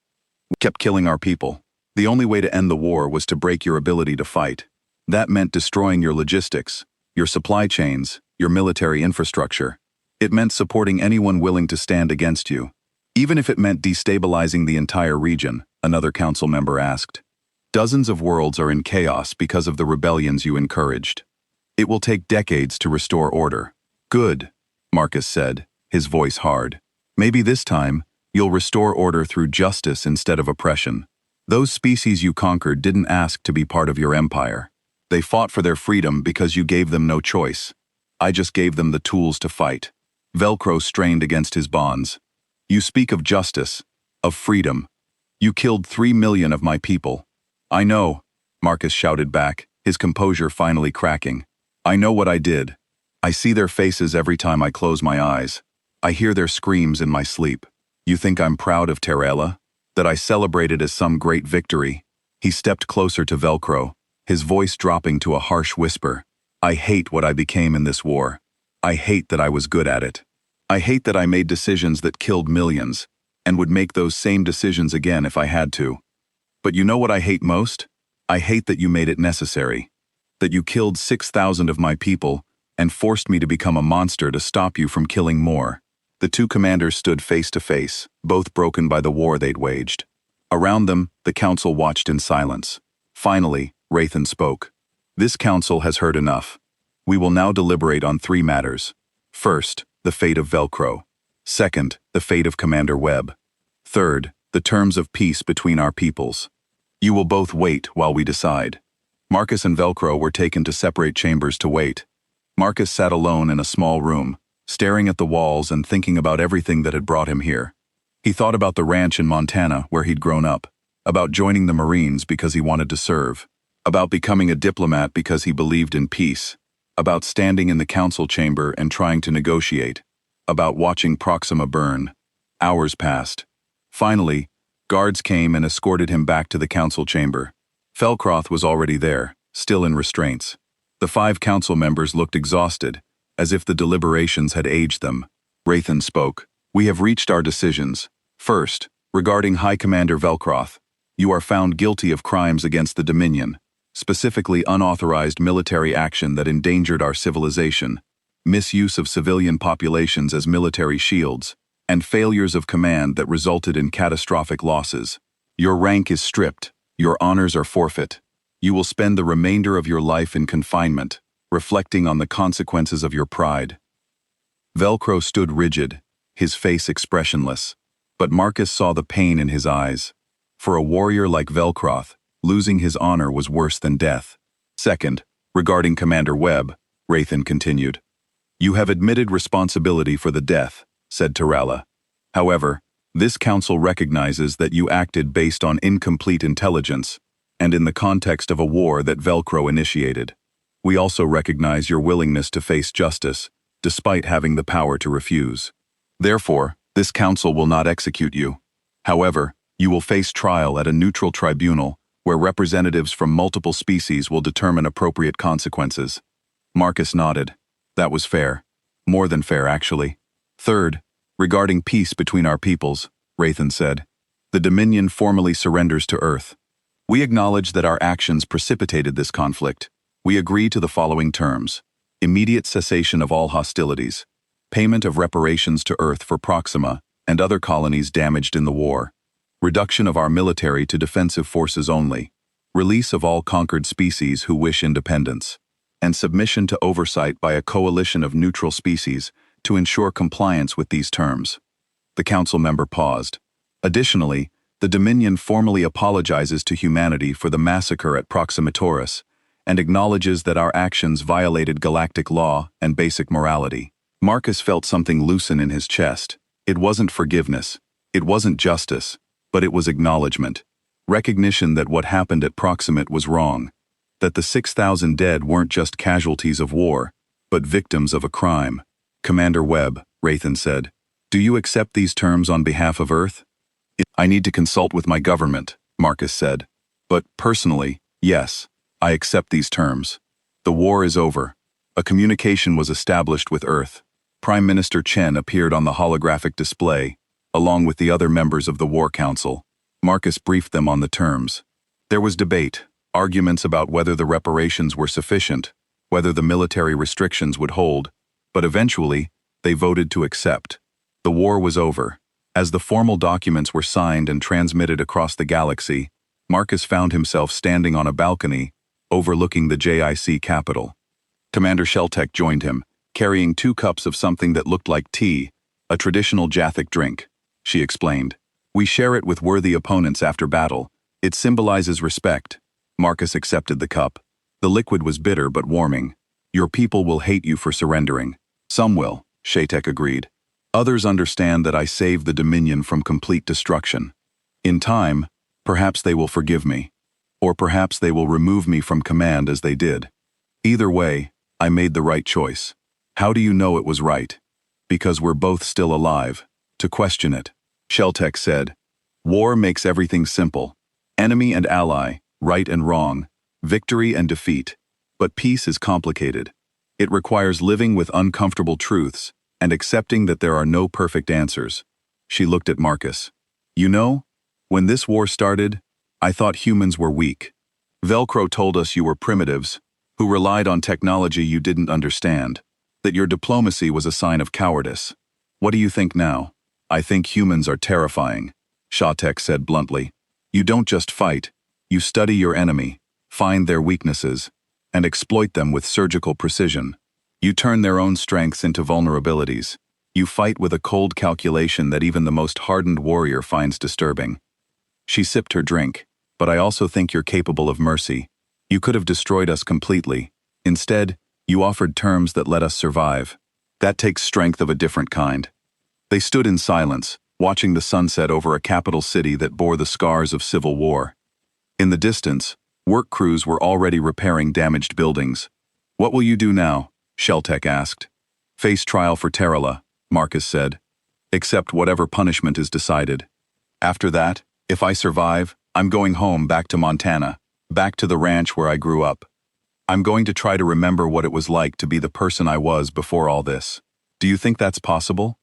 We kept killing our people. The only way to end the war was to break your ability to fight. That meant destroying your logistics, your supply chains, your military infrastructure. It meant supporting anyone willing to stand against you. Even if it meant destabilizing the entire region, another council member asked. Dozens of worlds are in chaos because of the rebellions you encouraged. It will take decades to restore order. Good, Marcus said, his voice hard. Maybe this time, you'll restore order through justice instead of oppression. Those species you conquered didn't ask to be part of your empire. They fought for their freedom because you gave them no choice. I just gave them the tools to fight. Velcro strained against his bonds. You speak of justice, of freedom. You killed 3 million of my people. I know, Marcus shouted back, his composure finally cracking. I know what I did. I see their faces every time I close my eyes. I hear their screams in my sleep. You think I'm proud of Terralla? That I celebrated as some great victory? He stepped closer to Velcro, his voice dropping to a harsh whisper. I hate what I became in this war. I hate that I was good at it. I hate that I made decisions that killed millions, and would make those same decisions again if I had to. But you know what I hate most? I hate that you made it necessary. That you killed 6,000 of my people, and forced me to become a monster to stop you from killing more. The two commanders stood face to face, both broken by the war they'd waged. Around them, the council watched in silence. Finally, Rathan spoke. This council has heard enough. We will now deliberate on 3 matters. First, the fate of Velcro. Second, the fate of Commander Webb. Third, the terms of peace between our peoples. You will both wait while we decide. Marcus and Velcro were taken to separate chambers to wait. Marcus sat alone in a small room, staring at the walls and thinking about everything that had brought him here. He thought about the ranch in Montana where he'd grown up, about joining the Marines because he wanted to serve, about becoming a diplomat because he believed in peace, about standing in the council chamber and trying to negotiate, about watching Proxima burn. Hours passed. Finally, guards came and escorted him back to the council chamber. Felcroth was already there, still in restraints. The 5 council members looked exhausted, as if the deliberations had aged them. Rathan spoke. We have reached our decisions. First, regarding High Commander Velcroth, you are found guilty of crimes against the Dominion, specifically unauthorized military action that endangered our civilization, misuse of civilian populations as military shields, and failures of command that resulted in catastrophic losses. Your rank is stripped, your honors are forfeit. You will spend the remainder of your life in confinement, reflecting on the consequences of your pride. Velcro stood rigid, his face expressionless, but Marcus saw the pain in his eyes. For a warrior like Velcroth, losing his honor was worse than death. Second, regarding Commander Webb, Rathan continued. You have admitted responsibility for the death, said Terrella. However, this council recognizes that you acted based on incomplete intelligence, and in the context of a war that Velcro initiated. We also recognize your willingness to face justice, despite having the power to refuse. Therefore, this council will not execute you. However, you will face trial at a neutral tribunal where representatives from multiple species will determine appropriate consequences. Marcus nodded. That was fair. More than fair, actually. Third, regarding peace between our peoples, Rathan said, the Dominion formally surrenders to Earth. We acknowledge that our actions precipitated this conflict. We agree to the following terms: immediate cessation of all hostilities, payment of reparations to Earth for Proxima and other colonies damaged in the war, reduction of our military to defensive forces only, release of all conquered species who wish independence, and submission to oversight by a coalition of neutral species to ensure compliance with these terms. The council member paused. Additionally, the Dominion formally apologizes to humanity for the massacre at Proxima Taurus and acknowledges that our actions violated galactic law and basic morality. Marcus felt something loosen in his chest. It wasn't forgiveness. It wasn't justice. But it was acknowledgement. Recognition that what happened at Proximate was wrong. That the 6,000 dead weren't just casualties of war, but victims of a crime. Commander Webb, Rathan said, do you accept these terms on behalf of Earth? I need to consult with my government, Marcus said. But personally, yes, I accept these terms. The war is over. A communication was established with Earth. Prime Minister Chen appeared on the holographic display, along with the other members of the War Council. Marcus briefed them on the terms. There was debate, arguments about whether the reparations were sufficient, whether the military restrictions would hold, but eventually, they voted to accept. The war was over. As the formal documents were signed and transmitted across the galaxy, Marcus found himself standing on a balcony, overlooking the JIC capital. Commander Sheltek joined him, carrying 2 cups of something that looked like tea, a traditional Jathic drink. She explained. We share it with worthy opponents after battle. It symbolizes respect. Marcus accepted the cup. The liquid was bitter but warming. Your people will hate you for surrendering. Some will, Shatek agreed. Others understand that I saved the Dominion from complete destruction. In time, perhaps they will forgive me. Or perhaps they will remove me from command as they did. Either way, I made the right choice. How do you know it was right? Because we're both still alive. To question it. Sheltek said, war makes everything simple. Enemy and ally, right and wrong, victory and defeat. But peace is complicated. It requires living with uncomfortable truths and accepting that there are no perfect answers. She looked at Marcus. You know, when this war started, I thought humans were weak. Velcro told us you were primitives, who relied on technology you didn't understand, that your diplomacy was a sign of cowardice. What do you think now? I think humans are terrifying, Shatek said bluntly. You don't just fight, you study your enemy, find their weaknesses, and exploit them with surgical precision. You turn their own strengths into vulnerabilities. You fight with a cold calculation that even the most hardened warrior finds disturbing. She sipped her drink. But I also think you're capable of mercy. You could have destroyed us completely. Instead, you offered terms that let us survive. That takes strength of a different kind. They stood in silence, watching the sunset over a capital city that bore the scars of civil war. In the distance, work crews were already repairing damaged buildings. What will you do now? Sheltek asked. Face trial for Terrala, Marcus said. Accept whatever punishment is decided. After that, if I survive, I'm going home back to Montana, back to the ranch where I grew up. I'm going to try to remember what it was like to be the person I was before all this. Do you think that's possible?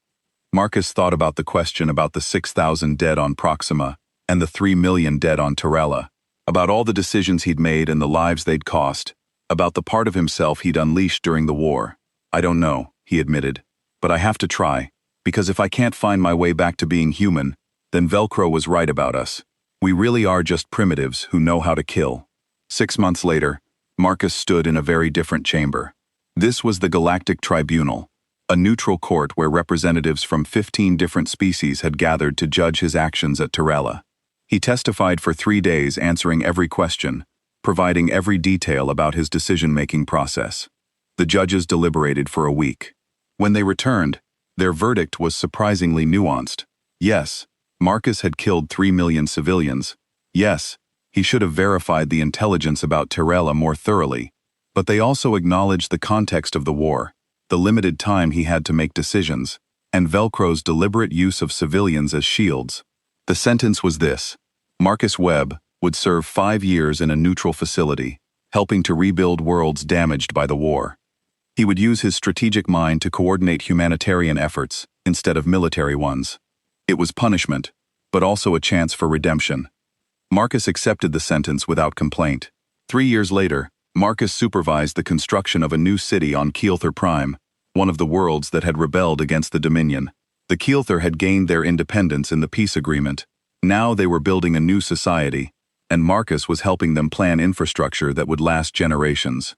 Marcus thought about the question about the 6,000 dead on Proxima and the 3 million dead on Terrala, about all the decisions he'd made and the lives they'd cost, about the part of himself he'd unleashed during the war. I don't know, he admitted, but I have to try, because if I can't find my way back to being human, then Velcro was right about us. We really are just primitives who know how to kill. 6 months later, Marcus stood in a very different chamber. This was the Galactic Tribunal, a neutral court where representatives from 15 different species had gathered to judge his actions at Terrala. He testified for 3 days, answering every question, providing every detail about his decision-making process. The judges deliberated for a week. When they returned, their verdict was surprisingly nuanced. Yes, Marcus had killed 3 million civilians. Yes, he should have verified the intelligence about Terrala more thoroughly. But they also acknowledged the context of the war, the limited time he had to make decisions, and Velcro's deliberate use of civilians as shields. The sentence was this: Marcus Webb would serve 5 years in a neutral facility, helping to rebuild worlds damaged by the war. He would use his strategic mind to coordinate humanitarian efforts instead of military ones. It was punishment, but also a chance for redemption. Marcus accepted the sentence without complaint. 3 years later, Marcus supervised the construction of a new city on Keelther Prime, one of the worlds that had rebelled against the Dominion. The Keelther had gained their independence in the peace agreement. Now they were building a new society, and Marcus was helping them plan infrastructure that would last generations.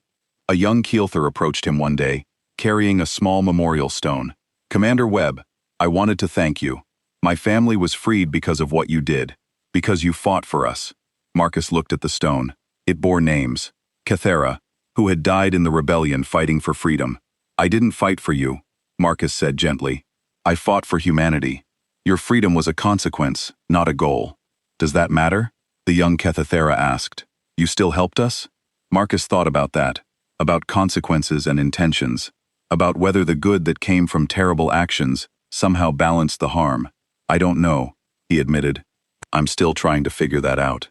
A young Keelther approached him one day, carrying a small memorial stone. Commander Webb, I wanted to thank you. My family was freed because of what you did, because you fought for us. Marcus looked at the stone. It bore names. Cathera, who had died in the rebellion fighting for freedom. I didn't fight for you, Marcus said gently. I fought for humanity. Your freedom was a consequence, not a goal. Does that matter? The young Cathera asked. You still helped us? Marcus thought about that, about consequences and intentions, about whether the good that came from terrible actions somehow balanced the harm. I don't know, he admitted. I'm still trying to figure that out.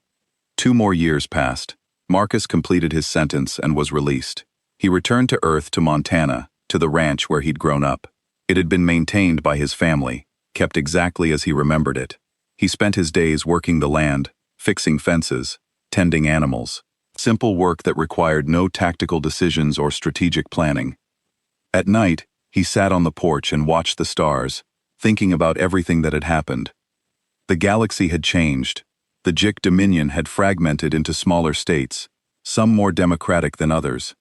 2 more years passed. Marcus completed his sentence and was released. He returned to Earth, to Montana, to the ranch where he'd grown up. It had been maintained by his family, kept exactly as he remembered it. He spent his days working the land, fixing fences, tending animals. Simple work that required no tactical decisions or strategic planning. At night, he sat on the porch and watched the stars, thinking about everything that had happened. The galaxy had changed. The Jik Dominion had fragmented into smaller states, some more democratic than others.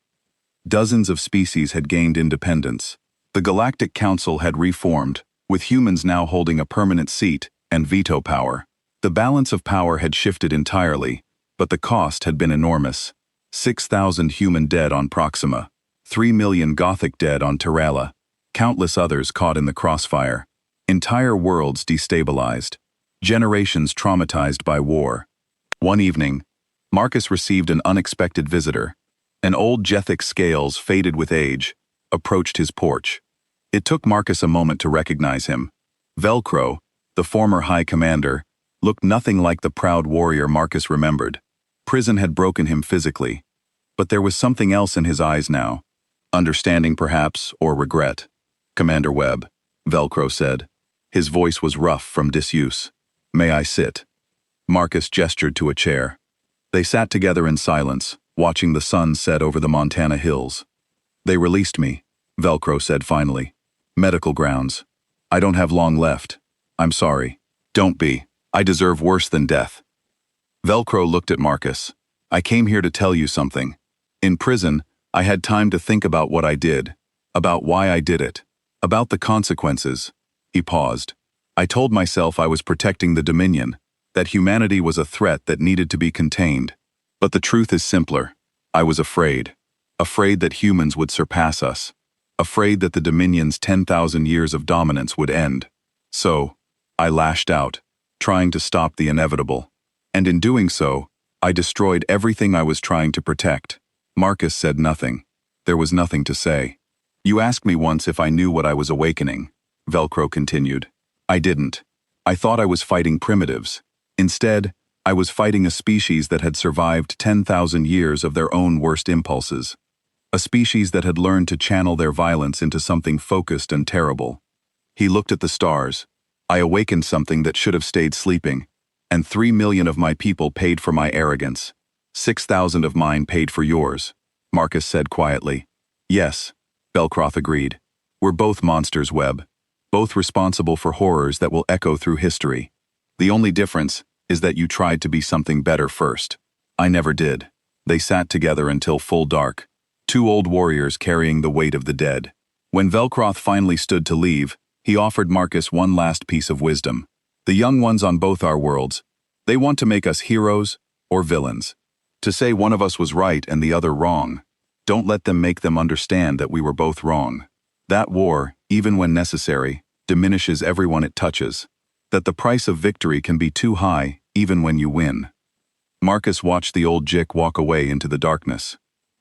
Dozens of species had gained independence. The Galactic Council had reformed, with humans now holding a permanent seat and veto power. The balance of power had shifted entirely, but the cost had been enormous. 6,000 human dead on Proxima, 3 million Gothic dead on Terrala, countless others caught in the crossfire. Entire worlds destabilized. Generations traumatized by war. One evening, Marcus received an unexpected visitor. An old Jethic Scales, faded with age, approached his porch. It took Marcus a moment to recognize him. Velcro, the former High Commander, looked nothing like the proud warrior Marcus remembered. Prison had broken him physically, but there was something else in his eyes now. Understanding perhaps, or regret. Commander Webb, Velcro said. His voice was rough from disuse. May I sit? Marcus gestured to a chair. They sat together in silence, watching the sun set over the Montana hills. They released me, Velcro said finally. Medical grounds. I don't have long left. I'm sorry. Don't be. I deserve worse than death. Velcro looked at Marcus. I came here to tell you something. In prison, I had time to think about what I did, about why I did it, about the consequences. He paused. I told myself I was protecting the Dominion, that humanity was a threat that needed to be contained. But the truth is simpler. I was afraid. Afraid that humans would surpass us. Afraid that the Dominion's 10,000 years of dominance would end. So, I lashed out, trying to stop the inevitable. And in doing so, I destroyed everything I was trying to protect. Marcus said nothing. There was nothing to say. You asked me once if I knew what I was awakening, Velcro continued. I didn't. I thought I was fighting primitives. Instead, I was fighting a species that had survived 10,000 years of their own worst impulses. A species that had learned to channel their violence into something focused and terrible. He looked at the stars. I awakened something that should have stayed sleeping, and 3 million of my people paid for my arrogance. 6,000 of mine paid for yours, Marcus said quietly. Yes, Belcroft agreed. We're both monsters, Webb. Both responsible for horrors that will echo through history. The only difference is that you tried to be something better first. I never did. They sat together until full dark. Two old warriors carrying the weight of the dead. When Velcroft finally stood to leave, he offered Marcus one last piece of wisdom. The young ones on both our worlds, they want to make us heroes or villains. To say one of us was right and the other wrong. Don't let them make them understand that we were both wrong. That war, even when necessary, diminishes everyone it touches. That the price of victory can be too high, even when you win. Marcus watched the old Jick walk away into the darkness.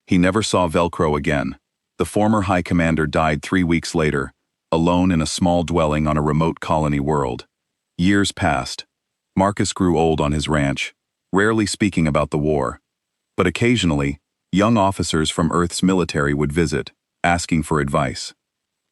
He never saw Velcro again. The former High Commander died 3 weeks later, alone in a small dwelling on a remote colony world. Years passed. Marcus grew old on his ranch, rarely speaking about the war. But occasionally, young officers from Earth's military would visit, asking for advice.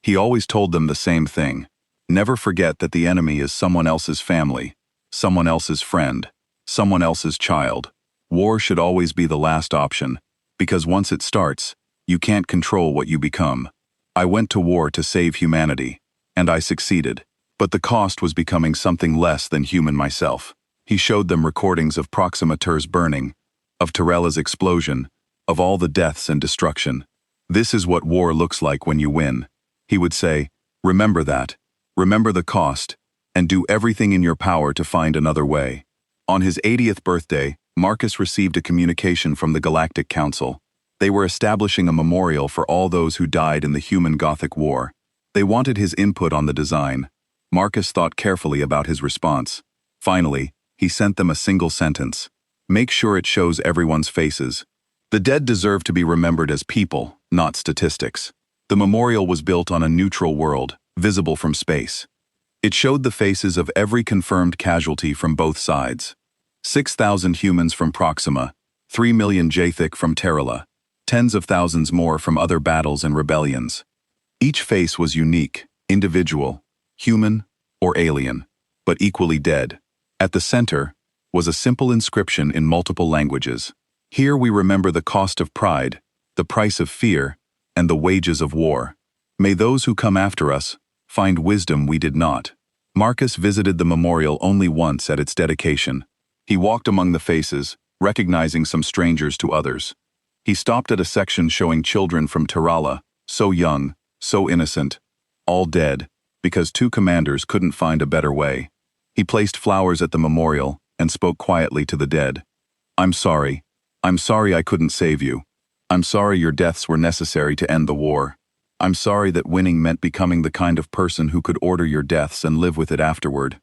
He always told them the same thing. Never forget that the enemy is someone else's family, someone else's friend, someone else's child. War should always be the last option, because once it starts, you can't control what you become. I went to war to save humanity, and I succeeded. But the cost was becoming something less than human myself. He showed them recordings of Proxima Ter's burning, of Terella's explosion, of all the deaths and destruction. This is what war looks like when you win. He would say, remember that, remember the cost, and do everything in your power to find another way. On his 80th birthday, Marcus received a communication from the Galactic Council. They were establishing a memorial for all those who died in the Human-Gothic War. They wanted his input on the design. Marcus thought carefully about his response. Finally, he sent them a single sentence. Make sure it shows everyone's faces. The dead deserve to be remembered as people, not statistics. The memorial was built on a neutral world, visible from space. It showed the faces of every confirmed casualty from both sides. 6,000 humans from Proxima, 3 million Jathik from Terrella, tens of thousands more from other battles and rebellions. Each face was unique, individual, human or alien, but equally dead. At the center was a simple inscription in multiple languages. Here we remember the cost of pride, the price of fear, and the wages of war. May those who come after us find wisdom we did not. Marcus visited the memorial only once at its dedication. He walked among the faces, recognizing some strangers to others. He stopped at a section showing children from Terralla, so young, so innocent, all dead, because two commanders couldn't find a better way. He placed flowers at the memorial and spoke quietly to the dead. I'm sorry. I'm sorry I couldn't save you. I'm sorry your deaths were necessary to end the war. I'm sorry that winning meant becoming the kind of person who could order your deaths and live with it afterward.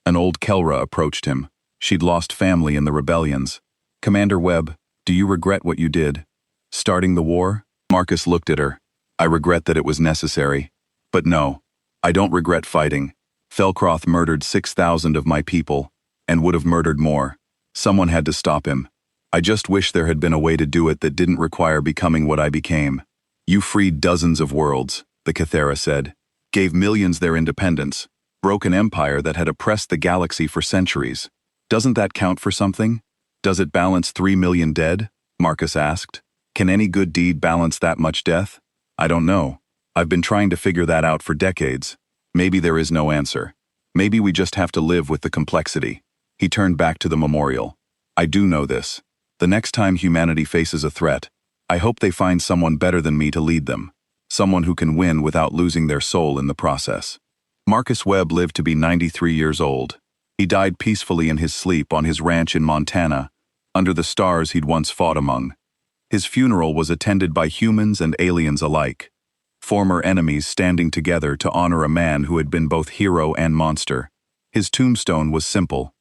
An old Kelra approached him. She'd lost family in the rebellions. Commander Webb, do you regret what you did? Starting the war? Marcus looked at her. I regret that it was necessary. But no, I don't regret fighting. Velcroft murdered 6,000 of my people, and would have murdered more. Someone had to stop him. I just wish there had been a way to do it that didn't require becoming what I became. You freed dozens of worlds, the Cathera said, gave millions their independence, broke an empire that had oppressed the galaxy for centuries. Doesn't that count for something? Does it balance 3 million dead? Marcus asked. Can any good deed balance that much death? I don't know. I've been trying to figure that out for decades. Maybe there is no answer. Maybe we just have to live with the complexity. He turned back to the memorial. I do know this. The next time humanity faces a threat, I hope they find someone better than me to lead them. Someone who can win without losing their soul in the process. Marcus Webb lived to be 93 years old. He died peacefully in his sleep on his ranch in Montana, under the stars he'd once fought among. His funeral was attended by humans and aliens alike, former enemies standing together to honor a man who had been both hero and monster. His tombstone was simple.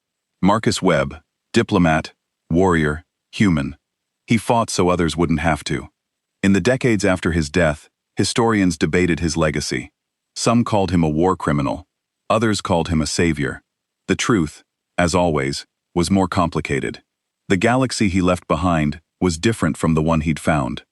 Marcus Webb, diplomat, warrior, human. He fought so others wouldn't have to. In the decades after his death, historians debated his legacy. Some called him a war criminal. Others called him a savior. The truth, as always, was more complicated. The galaxy he left behind was different from the one he'd found.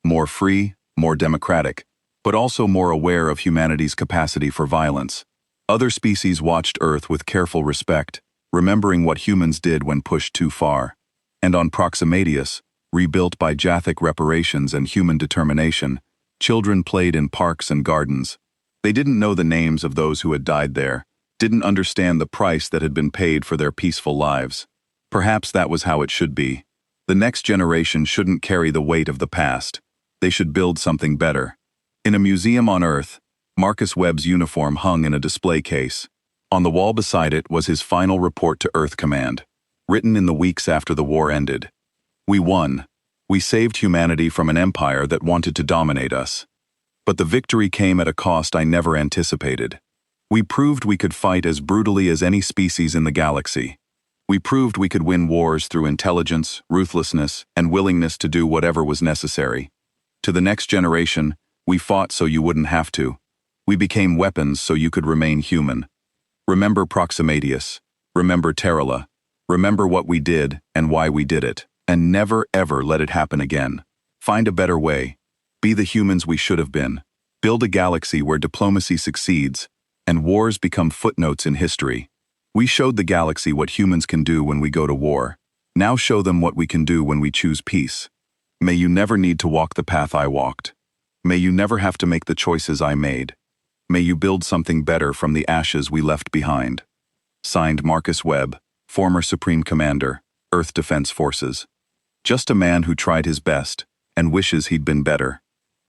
More free, more democratic, but also more aware of humanity's capacity for violence. Other species watched Earth with careful respect, remembering what humans did when pushed too far. And on Proximatius, rebuilt by Jathic reparations and human determination, children played in parks and gardens. They didn't know the names of those who had died there, didn't understand the price that had been paid for their peaceful lives. Perhaps that was how it should be. The next generation shouldn't carry the weight of the past. They should build something better. In a museum on Earth, Marcus Webb's uniform hung in a display case. On the wall beside it was his final report to Earth Command, written in the weeks after the war ended. We won. We saved humanity from an empire that wanted to dominate us. But the victory came at a cost I never anticipated. We proved we could fight as brutally as any species in the galaxy. We proved we could win wars through intelligence, ruthlessness, and willingness to do whatever was necessary. To the next generation, we fought so you wouldn't have to. We became weapons so you could remain human. Remember Proximatius. Remember Terrala. Remember what we did and why we did it. And never ever let it happen again. Find a better way. Be the humans we should have been. Build a galaxy where diplomacy succeeds, and wars become footnotes in history. We showed the galaxy what humans can do when we go to war. Now show them what we can do when we choose peace. May you never need to walk the path I walked. May you never have to make the choices I made. May you build something better from the ashes we left behind. Signed Marcus Webb, former Supreme Commander, Earth Defense Forces. Just a man who tried his best and wishes he'd been better.